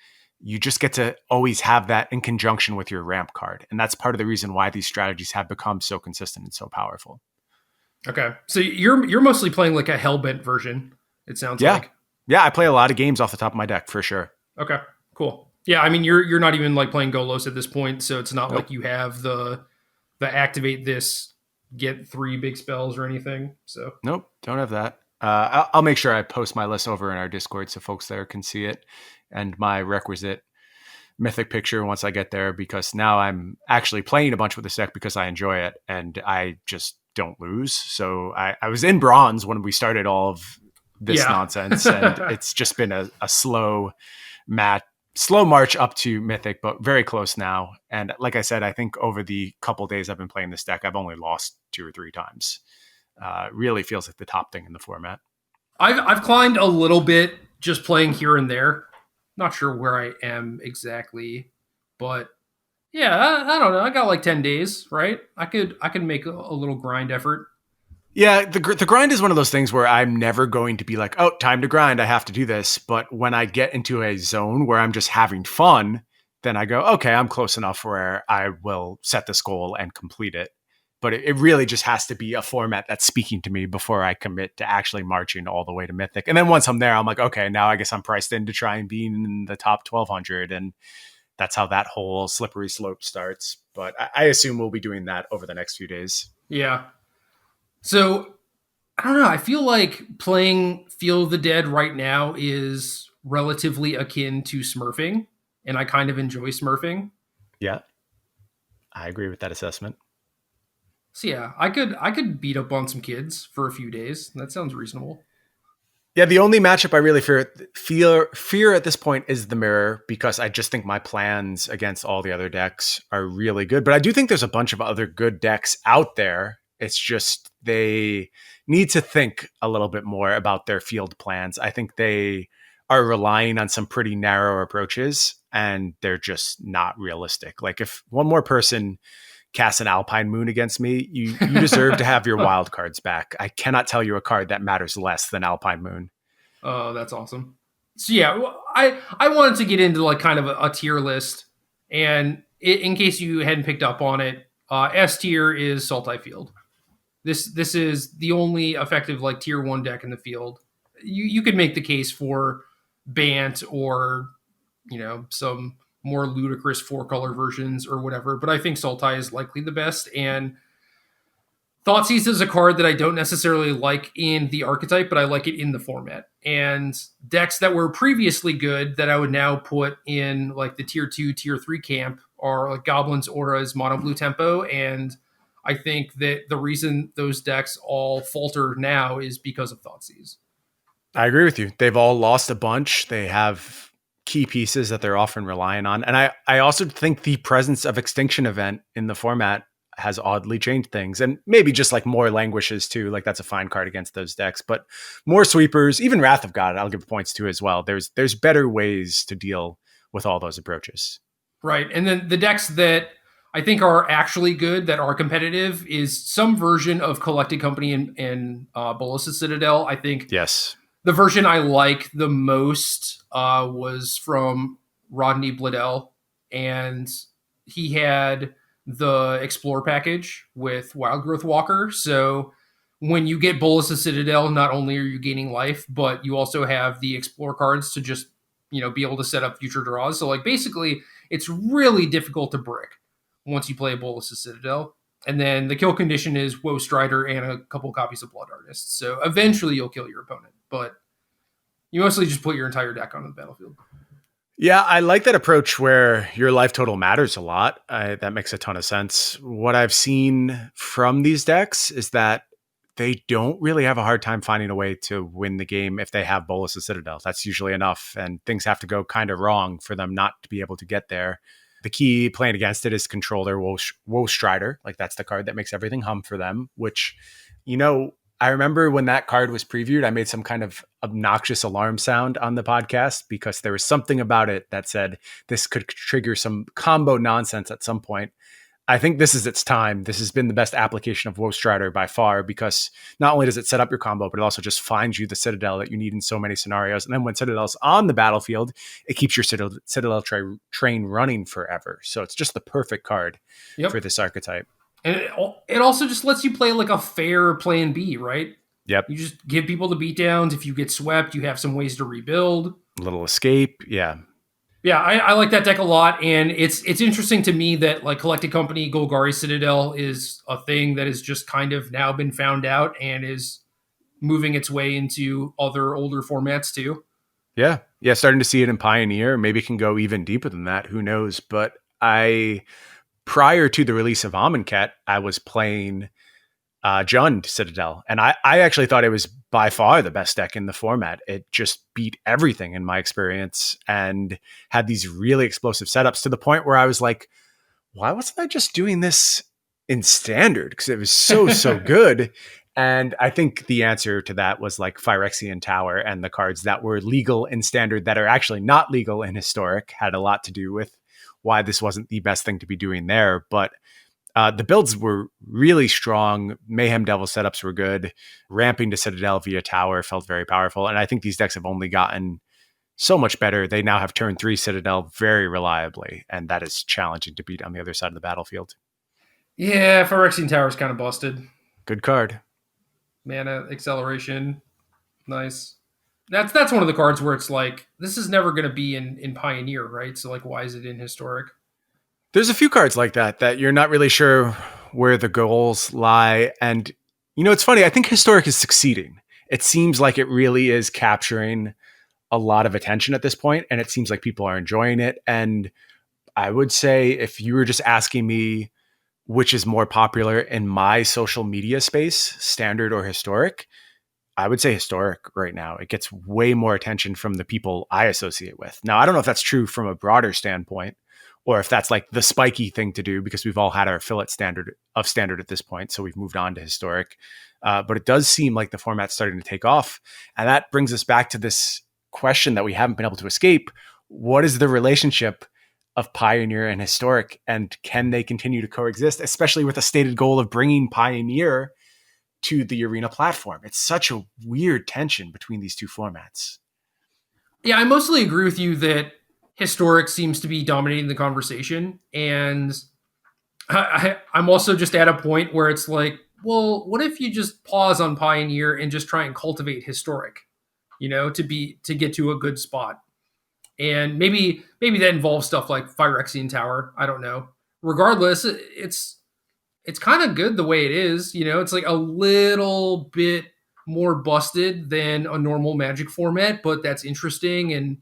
You just get to always have that in conjunction with your ramp card. And that's part of the reason why these strategies have become so consistent and so powerful. Okay. So you're mostly playing like a Hellbent version, it sounds like. Yeah, I play a lot of games off the top of my deck for sure. Okay, cool. Yeah, I mean you're not even like playing Golos at this point, so it's not like you have the activate this, get 3 big spells or anything. So nope, don't have that. I'll make sure I post my list over in our Discord so folks there can see it, and my requisite Mythic picture once I get there, because now I'm actually playing a bunch with this deck because I enjoy it and I just don't lose. So I was in bronze when we started all of this nonsense, and it's just been a slow march up to Mythic, but very close now. And like I said, I think over the couple days I've been playing this deck, I've only lost 2 or 3 times. Really feels like the top thing in the format. I've climbed a little bit just playing here and there. Not sure where I am exactly, but yeah, I don't know. I got like 10 days, right? I could make a little grind effort. Yeah, the grind is one of those things where I'm never going to be like, oh, time to grind, I have to do this. But when I get into a zone where I'm just having fun, then I go, okay, I'm close enough where I will set this goal and complete it. But it really just has to be a format that's speaking to me before I commit to actually marching all the way to Mythic. And then once I'm there, I'm like, okay, now I guess I'm priced in to try and be in the top 1,200. And that's how that whole slippery slope starts. But I assume we'll be doing that over the next few days. Yeah. So, I don't know. I feel like playing Field of the Dead right now is relatively akin to smurfing, and I kind of enjoy smurfing. Yeah. I agree with that assessment. So yeah, I could beat up on some kids for a few days. That sounds reasonable. Yeah, the only matchup I really fear at this point is the mirror, because I just think my plans against all the other decks are really good. But I do think there's a bunch of other good decks out there. It's just they need to think a little bit more about their field plans. I think they are relying on some pretty narrow approaches, and they're just not realistic. Like if one more person casts an Alpine Moon against me, you deserve to have your wild cards back. I cannot tell you a card that matters less than Alpine Moon. Oh, that's awesome. So yeah, I wanted to get into like kind of a tier list, and in case you hadn't picked up on it, S tier is Sultai Field. This is the only effective like tier 1 deck in the field. You could make the case for Bant or some more ludicrous 4-color versions or whatever, but I think Sultai is likely the best. And Thoughtseize is a card that I don't necessarily like in the archetype, but I like it in the format. And decks that were previously good that I would now put in like the tier 2, tier 3 camp are like Goblins, Auras, Mono Blue Tempo. And I think that the reason those decks all falter now is because of Thoughtseize. I agree with you. They've all lost a bunch. They have key pieces that they're often relying on. And I also think the presence of Extinction Event in the format has oddly changed things, and maybe just like more languishes too. Like that's a fine card against those decks, but more sweepers, even Wrath of God, I'll give points to as well. There's better ways to deal with all those approaches. Right. And then the decks that I think are actually good, that are competitive, is some version of Collected Company and Bolas' Citadel. I think yes, the version I like the most was from Rodney Bledel, and he had the Explore package with Wild Growth Walker. So when you get Bolas' Citadel, not only are you gaining life, but you also have the Explore cards to just, be able to set up future draws. So like basically it's really difficult to brick once you play Bolas' Citadel. And then the kill condition is Woe Strider and a couple copies of Blood Artist. So eventually you'll kill your opponent, but you mostly just put your entire deck on the battlefield. Yeah, I like that approach where your life total matters a lot. That makes a ton of sense. What I've seen from these decks is that they don't really have a hard time finding a way to win the game if they have Bolas' Citadel. That's usually enough, and things have to go kind of wrong for them not to be able to get there. The key playing against it is control their Woe Strider. Like that's the card that makes everything hum for them, which, I remember when that card was previewed, I made some kind of obnoxious alarm sound on the podcast because there was something about it that said this could trigger some combo nonsense at some point. I think this is its time. This has been the best application of Woe Strider by far, because not only does it set up your combo, but it also just finds you the Citadel that you need in so many scenarios. And then when Citadel's on the battlefield, it keeps your Citadel train running forever. So it's just the perfect card for this archetype. And it also just lets you play like a fair plan B, right? Yep. You just give people the beatdowns. If you get swept, you have some ways to rebuild. A little escape. Yeah. Yeah, I like that deck a lot. And it's interesting to me that like Collected Company Golgari Citadel is a thing that has just kind of now been found out and is moving its way into other older formats too. Yeah. Yeah. Starting to see it in Pioneer. Maybe it can go even deeper than that. Who knows? But prior to the release of Amonkhet, I was playing Jund Citadel, and I actually thought it was by far the best deck in the format. It just beat everything in my experience and had these really explosive setups to the point where I was like, why wasn't I just doing this in Standard? Because it was so good. And I think the answer to that was like Phyrexian Tower, and the cards that were legal in Standard that are actually not legal in Historic had a lot to do with why this wasn't the best thing to be doing there. But the builds were really strong. Mayhem Devil setups were good. Ramping to Citadel via Tower felt very powerful. And I think these decks have only gotten so much better. They now have turn 3 Citadel very reliably, and that is challenging to beat on the other side of the battlefield. Yeah, Phyrexian Tower is kind of busted. Good card. Mana acceleration. Nice. That's one of the cards where it's like, this is never going to be in Pioneer, right? So like, why is it in Historic? There's a few cards like that you're not really sure where the goals lie. And, it's funny. I think Historic is succeeding. It seems like it really is capturing a lot of attention at this point, and it seems like people are enjoying it. And I would say if you were just asking me which is more popular in my social media space, Standard or Historic, I would say Historic right now. It gets way more attention from the people I associate with. Now, I don't know if that's true from a broader standpoint, or if that's like the spiky thing to do because we've all had our fill at Standard at this point. So we've moved on to Historic. But it does seem like the format's starting to take off. And that brings us back to this question that we haven't been able to escape. What is the relationship of Pioneer and Historic, and can they continue to coexist, especially with a stated goal of bringing Pioneer to the Arena platform? It's such a weird tension between these two formats. Yeah, I mostly agree with you that Historic seems to be dominating the conversation. And I'm also just at a point where it's like, well, what if you just pause on Pioneer and just try and cultivate Historic, to get to a good spot? And maybe that involves stuff like Phyrexian Tower. I don't know. Regardless, it's kind of good the way it is. It's like a little bit more busted than a normal Magic format, but that's interesting. And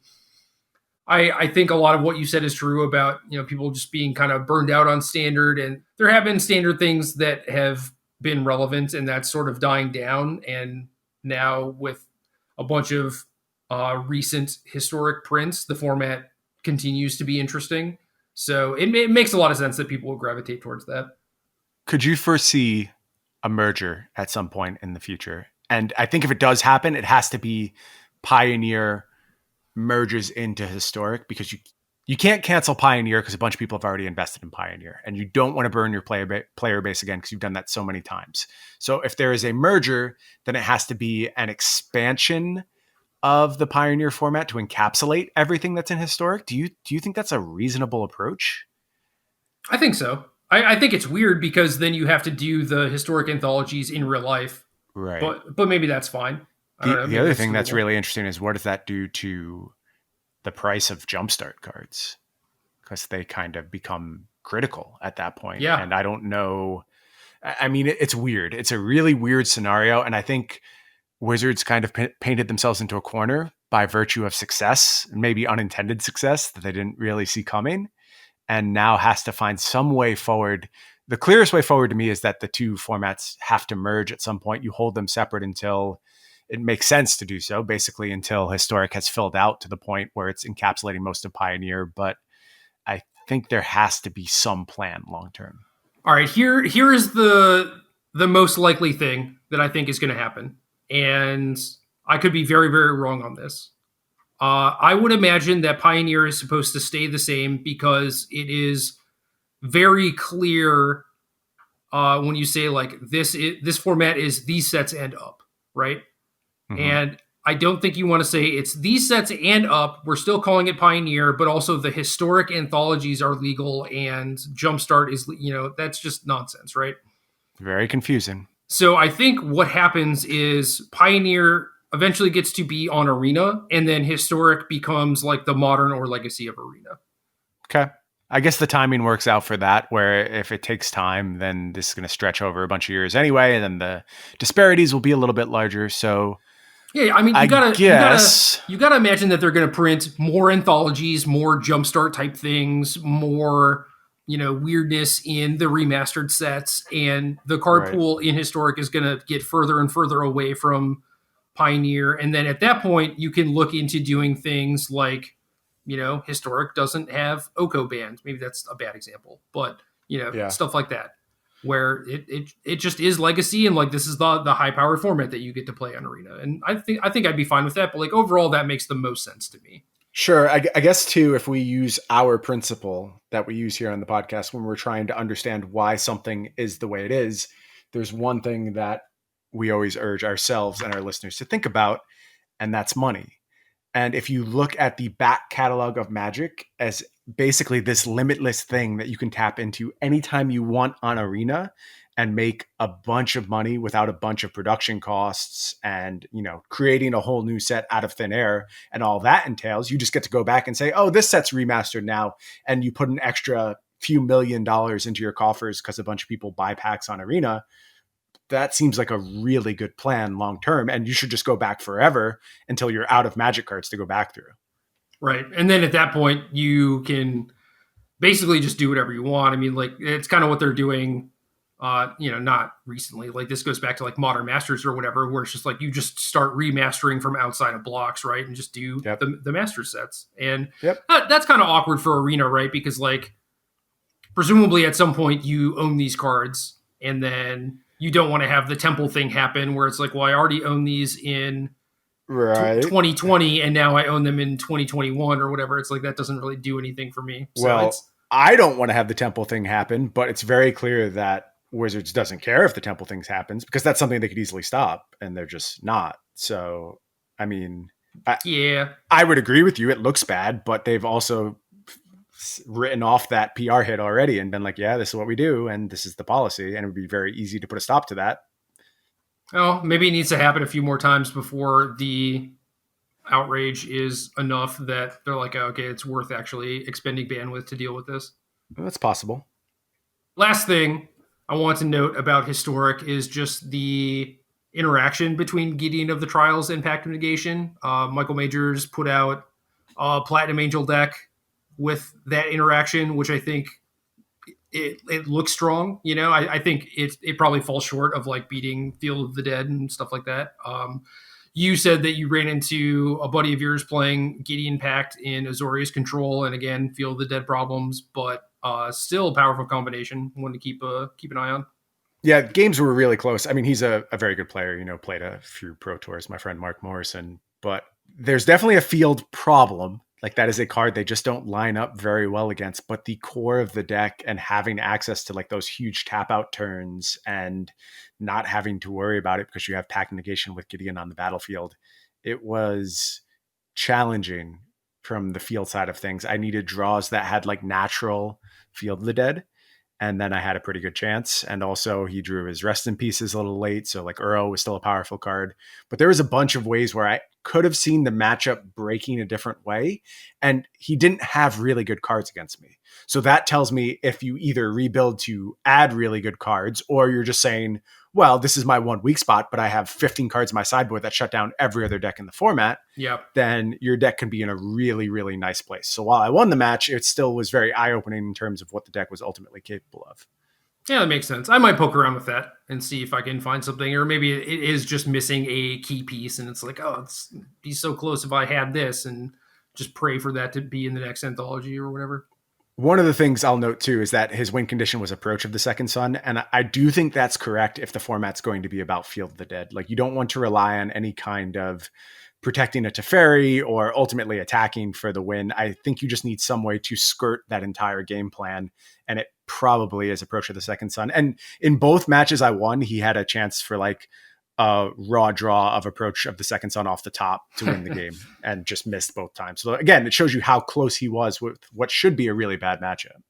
I think a lot of what you said is true about people just being kind of burned out on Standard, and there have been Standard things that have been relevant, and that's sort of dying down. And now with a bunch of recent Historic prints, the format continues to be interesting. So it makes a lot of sense that people will gravitate towards that. Could you foresee a merger at some point in the future? And I think if it does happen, it has to be Pioneer merges into Historic, because you can't cancel Pioneer because a bunch of people have already invested in Pioneer, and you don't want to burn your player base again because you've done that so many times. So if there is a merger, then it has to be an expansion of the Pioneer format to encapsulate everything that's in Historic. Do you think that's a reasonable approach? I think so. I think it's weird because then you have to do the Historic anthologies in real life. Right. But maybe that's fine. The other thing that's really interesting is, what does that do to the price of Jumpstart cards? Because they kind of become critical at that point. Yeah. And I don't know. I mean, it's weird. It's a really weird scenario. And I think Wizards kind of painted themselves into a corner by virtue of success, maybe unintended success that they didn't really see coming, and now has to find some way forward. The clearest way forward to me is that the two formats have to merge at some point. You hold them separate until it makes sense to do so, basically until Historic has filled out to the point where it's encapsulating most of Pioneer. But I think there has to be some plan long term. All right, here is the most likely thing that I think is going to happen. And I could be very, very wrong on this. I would imagine that Pioneer is supposed to stay the same because it is very clear when you say like this format is these sets and up, right? Mm-hmm. And I don't think you want to say it's these sets and up. We're still calling it Pioneer, but also the Historic anthologies are legal and Jumpstart is, that's just nonsense, right? Very confusing. So I think what happens is Pioneer eventually gets to be on Arena, and then Historic becomes like the modern or legacy of Arena. Okay. I guess the timing works out for that, where if it takes time, then this is going to stretch over a bunch of years anyway, and then the disparities will be a little bit larger. So yeah, I mean, you gotta imagine that they're going to print more anthologies, more Jumpstart type things, more weirdness in the remastered sets, and the card pool in Historic is going to get further and further away from Pioneer. And then at that point, you can look into doing things like, Historic doesn't have Oko band. Maybe that's a bad example, but stuff like that, where it just is legacy, and like this is the high powered format that you get to play on Arena. And I think I'd be fine with that. But like overall, that makes the most sense to me. Sure. I guess too, if we use our principle that we use here on the podcast when we're trying to understand why something is the way it is, there's one thing that we always urge ourselves and our listeners to think about, and that's money. And if you look at the back catalog of Magic as basically this limitless thing that you can tap into anytime you want on Arena and make a bunch of money without a bunch of production costs and, creating a whole new set out of thin air and all that entails, you just get to go back and say, oh, this set's remastered now. And you put an extra few $1 million into your coffers because a bunch of people buy packs on Arena. That seems like a really good plan long term, and you should just go back forever until you're out of Magic cards to go back through. Right. And then at that point, you can basically just do whatever you want. I mean, like, it's kind of what they're doing, not recently. Like, this goes back to like Modern Masters or whatever, where it's just like you just start remastering from outside of blocks, right? And just do the master sets. And that's kind of awkward for Arena, right? Because, like, presumably at some point you own these cards, and then you don't want to have the temple thing happen where it's like, well, I already own these in Right. 2020 and now I own them in 2021 or whatever. It's like that doesn't really do anything for me. So Well, it's I don't want to have the temple thing happen, but it's very clear that Wizards doesn't care if the temple thing happens because that's something they could easily stop, and they're just not. So, I mean, yeah. I would agree with you. It looks bad, but they've also written off that PR hit already and been like, yeah, this is what we do, and this is the policy, and it would be very easy to put a stop to that. Oh, maybe it needs to happen a few more times before the outrage is enough that they're like, okay, it's worth actually expending bandwidth to deal with this. Well, that's possible. Last thing I want to note about Historic is just the interaction between Gideon of the Trials and Pact of Negation. Michael Majors put out a Platinum Angel deck with that interaction, which I think it looks strong. You know, I think it probably falls short of like beating Field of the Dead and stuff like that. You said that you ran into a buddy of yours playing Gideon Pact in Azorius Control, and again, Field of the Dead problems, but still a powerful combination. One to keep an eye on. Yeah, games were really close. I mean, he's a very good player, you know, played a few pro tours, my friend Mark Morrison, but there's definitely a field problem. Like that is a card they just don't line up very well against, but the core of the deck and having access to like those huge tap out turns and not having to worry about it because you have Pact Negation with Gideon on the battlefield, it was challenging from the field side of things. I needed draws that had like natural Field of the Dead, and then I had a pretty good chance. And also he drew his Rest in Pieces a little late. So like Uro was still a powerful card, but there was a bunch of ways where I could have seen the matchup breaking a different way. And he didn't have really good cards against me. So that tells me if you either rebuild to add really good cards, or you're just saying, well, this is my one weak spot, but I have 15 cards in my sideboard that shut down every other deck in the format. Yeah. Then your deck can be in a really, really nice place. So while I won the match, it still was very eye-opening in terms of what the deck was ultimately capable of. Yeah, that makes sense. I might poke around with that and see if I can find something, or maybe it is just missing a key piece, and it's like, oh, it's be so close if I had this, and just pray for that to be in the next anthology or whatever. One of the things I'll note too is that his win condition was Approach of the Second Sun, and I do think that's correct if the format's going to be about Field of the Dead. Like you don't want to rely on any kind of protecting a Teferi or ultimately attacking for the win. I think you just need some way to skirt that entire game plan, and it probably is Approach of the Second Sun. And in both matches I won, he had a chance for like a raw draw of Approach of the Second Sun off the top to win the game and just missed both times. So again, it shows you how close he was with what should be a really bad matchup.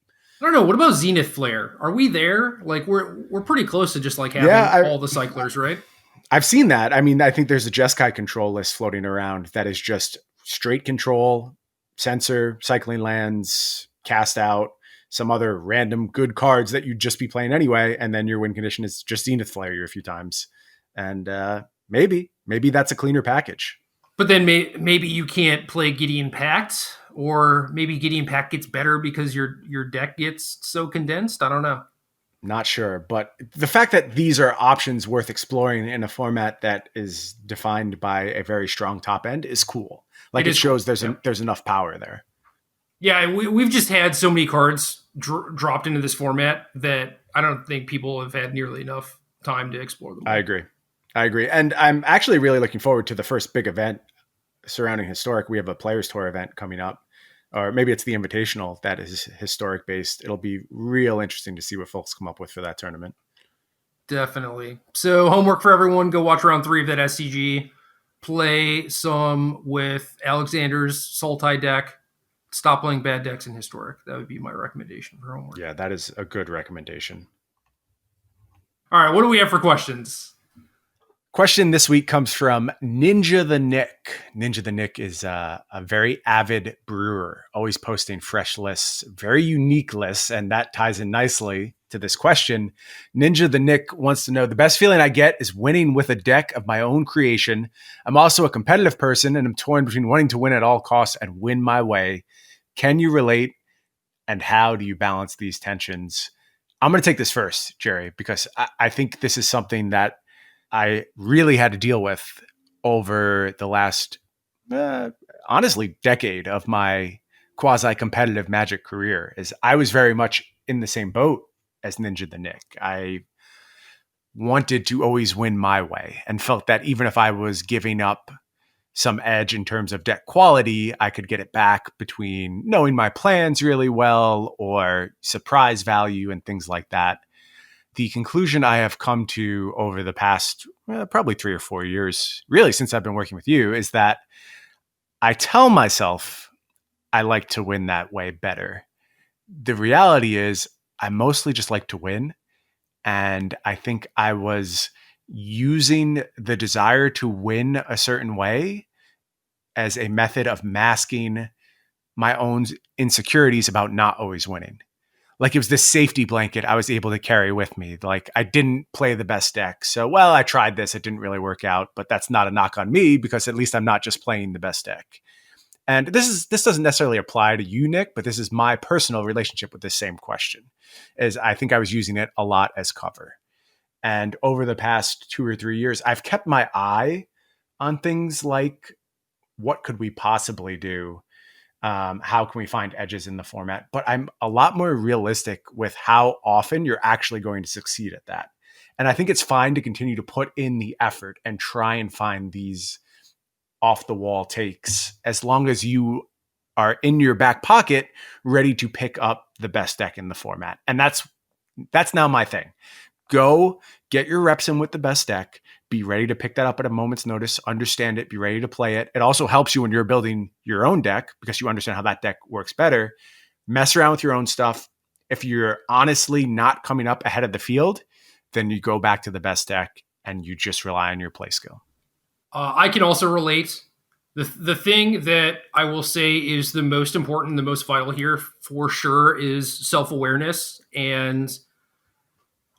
I don't know. What about Zenith Flare? Are we there? Like we're pretty close to just like having all the cyclers, right? I've seen that. I mean, I think there's a Jeskai control list floating around that is just straight control, censor, cycling lands, cast out, some other random good cards that you'd just be playing anyway, and then your win condition is just Zenith Flare you a few times. And maybe that's a cleaner package. But then maybe you can't play Gideon Pact, or maybe Gideon Pact gets better because your deck gets so condensed. I don't know. Not sure, but the fact that these are options worth exploring in a format that is defined by a very strong top end is cool. Like it shows cool. There's enough power there. Yeah, we've just had so many cards dropped into this format that I don't think people have had nearly enough time to explore them. I agree. And I'm actually really looking forward to the first big event surrounding Historic. We have a Players Tour event coming up, or maybe it's the Invitational that is Historic based. It'll be real interesting to see what folks come up with for that tournament. Definitely. So homework for everyone, go watch round 3 of that SCG, play some with Alexander's Sultai deck, stop playing bad decks in Historic. That would be my recommendation for homework. Yeah, that is a good recommendation. All right, what do we have for questions? Question this week comes from Ninja the Nick. Ninja the Nick is a very avid brewer, always posting fresh lists, very unique lists, and that ties in nicely to this question. Ninja the Nick wants to know, the best feeling I get is winning with a deck of my own creation. I'm also a competitive person, and I'm torn between wanting to win at all costs and win my way. Can you relate, and how do you balance these tensions? I'm going to take this first, Gerry, because I think this is something that I really had to deal with over the last, honestly, decade of my quasi-competitive Magic career. Is I was very much in the same boat as Ninja the Nick. I wanted to always win my way and felt that even if I was giving up some edge in terms of deck quality, I could get it back between knowing my plans really well or surprise value and things like that. The conclusion I have come to over the past probably 3 or 4 years, really since I've been working with you, is that I tell myself I like to win that way better. The reality is I mostly just like to win. And I think I was using the desire to win a certain way as a method of masking my own insecurities about not always winning. Like it was this safety blanket I was able to carry with me. Like I didn't play the best deck. So, well, I tried this. It didn't really work out, but that's not a knock on me because at least I'm not just playing the best deck. And this doesn't necessarily apply to you, Nick, but this is my personal relationship with this same question. Is I think I was using it a lot as cover. And over the past 2 or 3 years, I've kept my eye on things like what could we possibly do? How can we find edges in the format? But I'm a lot more realistic with how often you're actually going to succeed at that. And I think it's fine to continue to put in the effort and try and find these off the wall takes as long as you are in your back pocket ready to pick up the best deck in the format. And that's now my thing. Go get your reps in with the best deck, be ready to pick that up at a moment's notice, understand it, be ready to play it. It also helps you when you're building your own deck because you understand how that deck works better. Mess around with your own stuff. If you're honestly not coming up ahead of the field, then you go back to the best deck and you just rely on your play skill. I can also relate. The thing that I will say is the most important, the most vital here for sure is self-awareness. And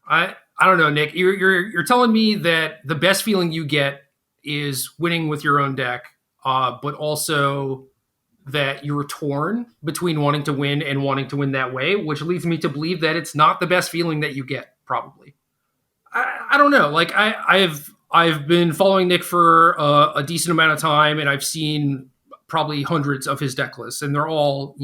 I don't know, Nick, you're telling me that the best feeling you get is winning with your own deck, but also that you're torn between wanting to win and wanting to win that way, which leads me to believe that it's not the best feeling that you get, probably. I don't know. Like I've been following Nick for a decent amount of time, and I've seen probably hundreds of his deck lists, and they're all,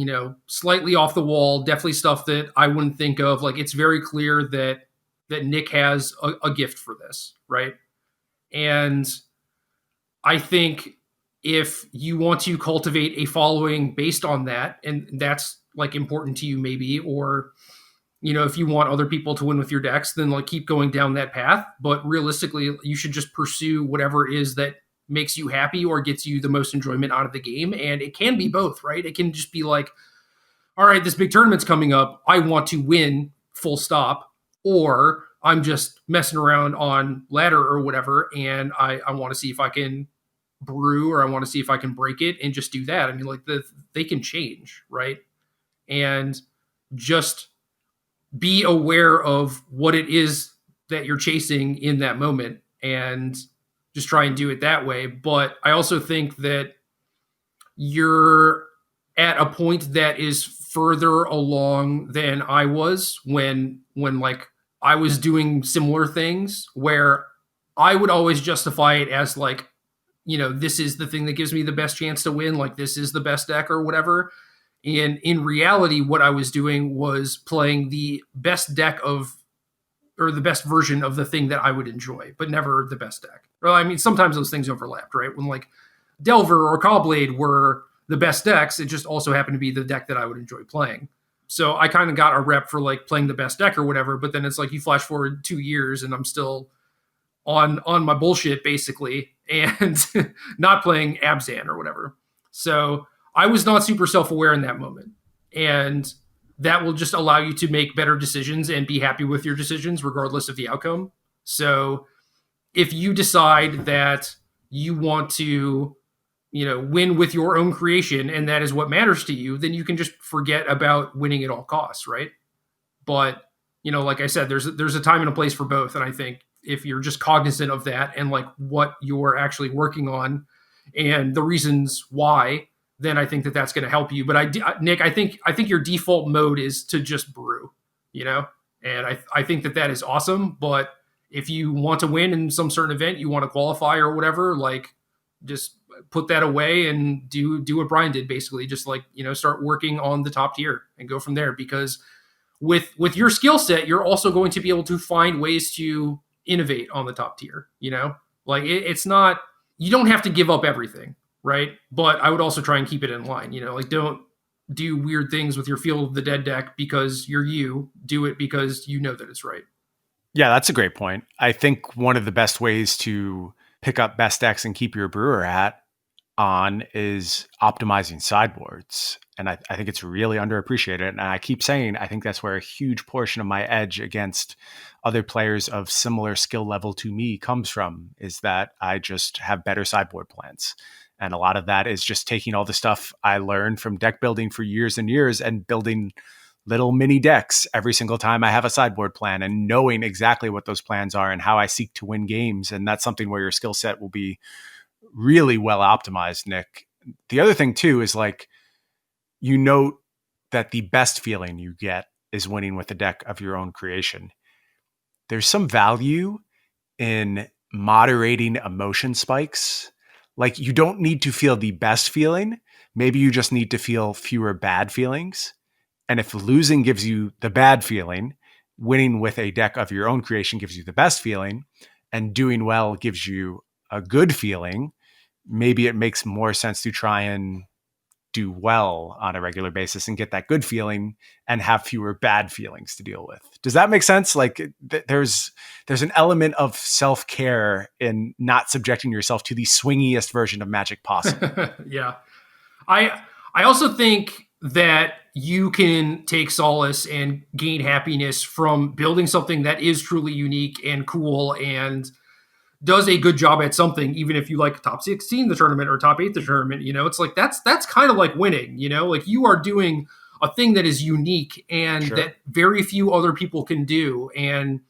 slightly off the wall, definitely stuff that I wouldn't think of. Like it's very clear that Nick has a gift for this, right? And I think if you want to cultivate a following based on that, and that's like important to you maybe, or if you want other people to win with your decks, then like keep going down that path. But realistically, you should just pursue whatever it is that makes you happy or gets you the most enjoyment out of the game. And it can be both, right? It can just be like, all right, this big tournament's coming up. I want to win, full stop. Or I'm just messing around on ladder or whatever, and I want to see if I can brew or I want to see if I can break it and just do that. I mean, like they can change, right? And just be aware of what it is that you're chasing in that moment and just try and do it that way. But I also think that you're at a point that is further along than I was when like I was doing similar things where I would always justify it as like, this is the thing that gives me the best chance to win. Like this is the best deck or whatever. And in reality, what I was doing was playing the best deck or the best version of the thing that I would enjoy, but never the best deck. Well, I mean, sometimes those things overlapped, right? When like Delver or Cobblade were the best decks, it just also happened to be the deck that I would enjoy playing. So I kind of got a rep for like playing the best deck or whatever, but then it's like you flash forward 2 years and I'm still on my bullshit basically and not playing Abzan or whatever. So I was not super self-aware in that moment. And that will just allow you to make better decisions and be happy with your decisions regardless of the outcome. So if you decide that you want to, win with your own creation and that is what matters to you, then you can just forget about winning at all costs, right? But, like I said, there's a time and a place for both. And I think if you're just cognizant of that and like what you're actually working on and the reasons why, then I think that that's going to help you. But Nick, I think your default mode is to just brew, and I think that is awesome. But if you want to win in some certain event, you want to qualify or whatever, like just put that away and do what Bryan did, basically just like, start working on the top tier and go from there. Because with your skill set, you're also going to be able to find ways to innovate on the top tier, like it's not you don't have to give up everything, right? But I would also try and keep it in line. Like don't do weird things with your Field of the Dead deck because you're you. Do it because you know that it's right. Yeah, that's a great point. I think one of the best ways to pick up best decks and keep your brewer hat on is optimizing sideboards. And I think it's really underappreciated. And I keep saying, I think that's where a huge portion of my edge against other players of similar skill level to me comes from, is that I just have better sideboard plans. And a lot of that is just taking all the stuff I learned from deck building for years and years and building little mini decks every single time I have a sideboard plan and knowing exactly what those plans are and how I seek to win games. And that's something where your skill set will be really well optimized, Nick. The other thing too is like, you note that the best feeling you get is winning with a deck of your own creation. There's some value in moderating emotion spikes. Like you don't need to feel the best feeling. Maybe you just need to feel fewer bad feelings. And if losing gives you the bad feeling, winning with a deck of your own creation gives you the best feeling, and doing well gives you a good feeling, maybe it makes more sense to try and do well on a regular basis and get that good feeling and have fewer bad feelings to deal with. Does that make sense? Like there's an element of self-care in not subjecting yourself to the swingiest version of Magic possible. Yeah. I also think that you can take solace and gain happiness from building something that is truly unique and cool and does a good job at something, even if you like top 16 the tournament or top 8 the tournament. It's like that's kind of like winning. Like you are doing a thing that is unique and Sure. that very few other people can do. And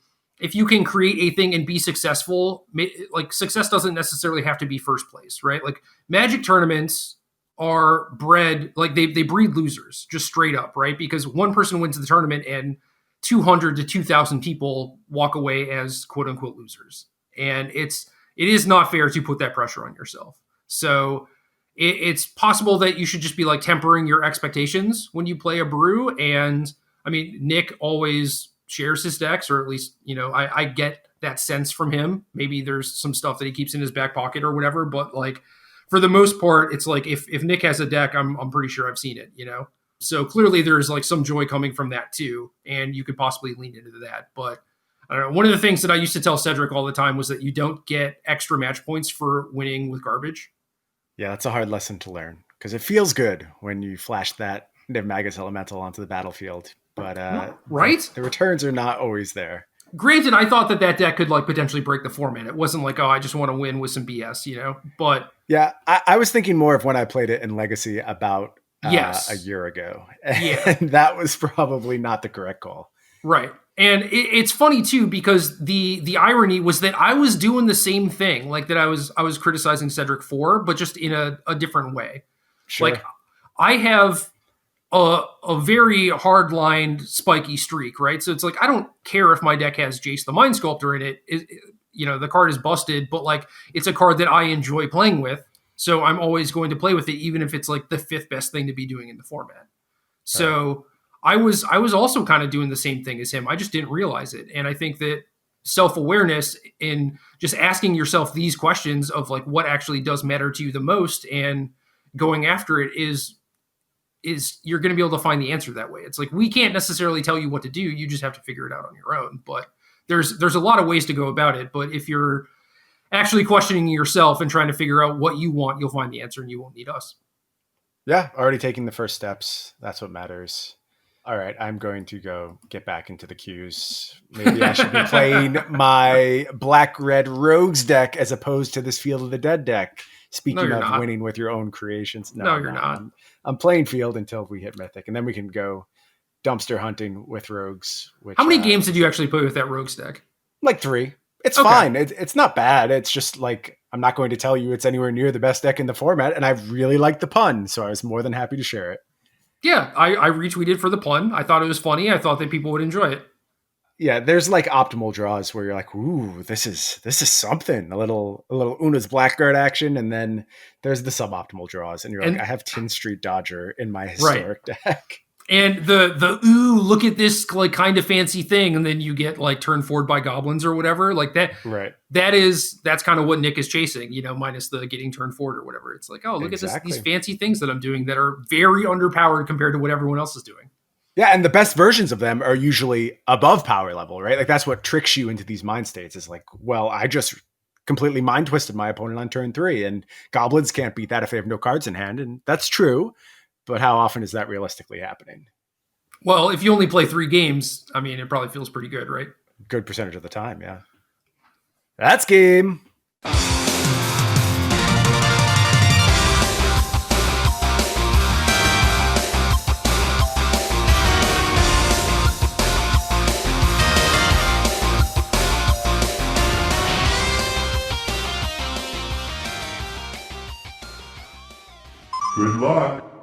if you can create a thing and be successful, like success doesn't necessarily have to be first place, right? Like Magic tournaments are bred, like they breed losers just straight up, right? Because one person wins the tournament and 200 to 2,000 people walk away as quote unquote losers. And it is not fair to put that pressure on yourself. So it's possible that you should just be like tempering your expectations when you play a brew. And I mean, Nick always shares his decks, or at least, I get that sense from him. Maybe there's some stuff that he keeps in his back pocket or whatever, but like for the most part, it's like if Nick has a deck, I'm pretty sure I've seen it, So clearly there's like some joy coming from that too. And you could possibly lean into that. But I don't know. One of the things that I used to tell Cedric all the time was that you don't get extra match points for winning with garbage. Yeah, that's a hard lesson to learn because it feels good when you flash that Niv Magus Elemental onto the battlefield. But right? The returns are not always there. Granted, I thought that deck could like potentially break the format. It wasn't like, oh, I just want to win with some BS, But yeah, I was thinking more of when I played it in Legacy about yes. a year ago. Yeah. And that was probably not the correct call. Right. And it's funny too, because the irony was that I was doing the same thing, like that I was criticizing Cedric for, but just in a different way. Sure. Like I have a very hard-lined spiky streak, right? So it's like I don't care if my deck has Jace the Mind Sculptor in it. The card is busted, but like it's a card that I enjoy playing with. So I'm always going to play with it, even if it's like the fifth best thing to be doing in the format. So I was also kind of doing the same thing as him. I just didn't realize it. And I think that self-awareness in just asking yourself these questions of like what actually does matter to you the most and going after it is you're going to be able to find the answer that way. It's like we can't necessarily tell you what to do. You just have to figure it out on your own. But there's a lot of ways to go about it. But if you're actually questioning yourself and trying to figure out what you want, you'll find the answer and you won't need us. Yeah, already taking the first steps. That's what matters. All right, I'm going to go get back into the queues. Maybe I should be playing my black-red rogues deck as opposed to this Field of the Dead deck. Speaking of winning with your own creations. No, you're not. I'm playing Field until we hit Mythic, and then we can go dumpster hunting with rogues. How many games did you actually play with that rogues deck? Like 3. It's fine. It's not bad. It's just like, I'm not going to tell you it's anywhere near the best deck in the format, and I really like the pun, so I was more than happy to share it. Yeah, I retweeted for the pun. I thought it was funny. I thought that people would enjoy it. Yeah, there's like optimal draws where you're like, ooh, this is something. A little Una's Blackguard action, and then there's the suboptimal draws, and you're like, I have Tin Street Dodger in my historic deck. And the ooh, look at this like kind of fancy thing, and then you get like turned forward by goblins or whatever. Like that. Right. That's kind of what Nick is chasing, minus the getting turned forward or whatever. It's like, oh, look at Exactly. these fancy things that I'm doing that are very underpowered compared to what everyone else is doing. Yeah, and the best versions of them are usually above power level, right? Like that's what tricks you into these mind states. Is like, well, I just completely mind twisted my opponent on turn 3, and goblins can't beat that if they have no cards in hand, and that's true. But how often is that realistically happening? Well, if you only play 3 games, I mean, it probably feels pretty good, right? Good percentage of the time, yeah. That's game. Good luck.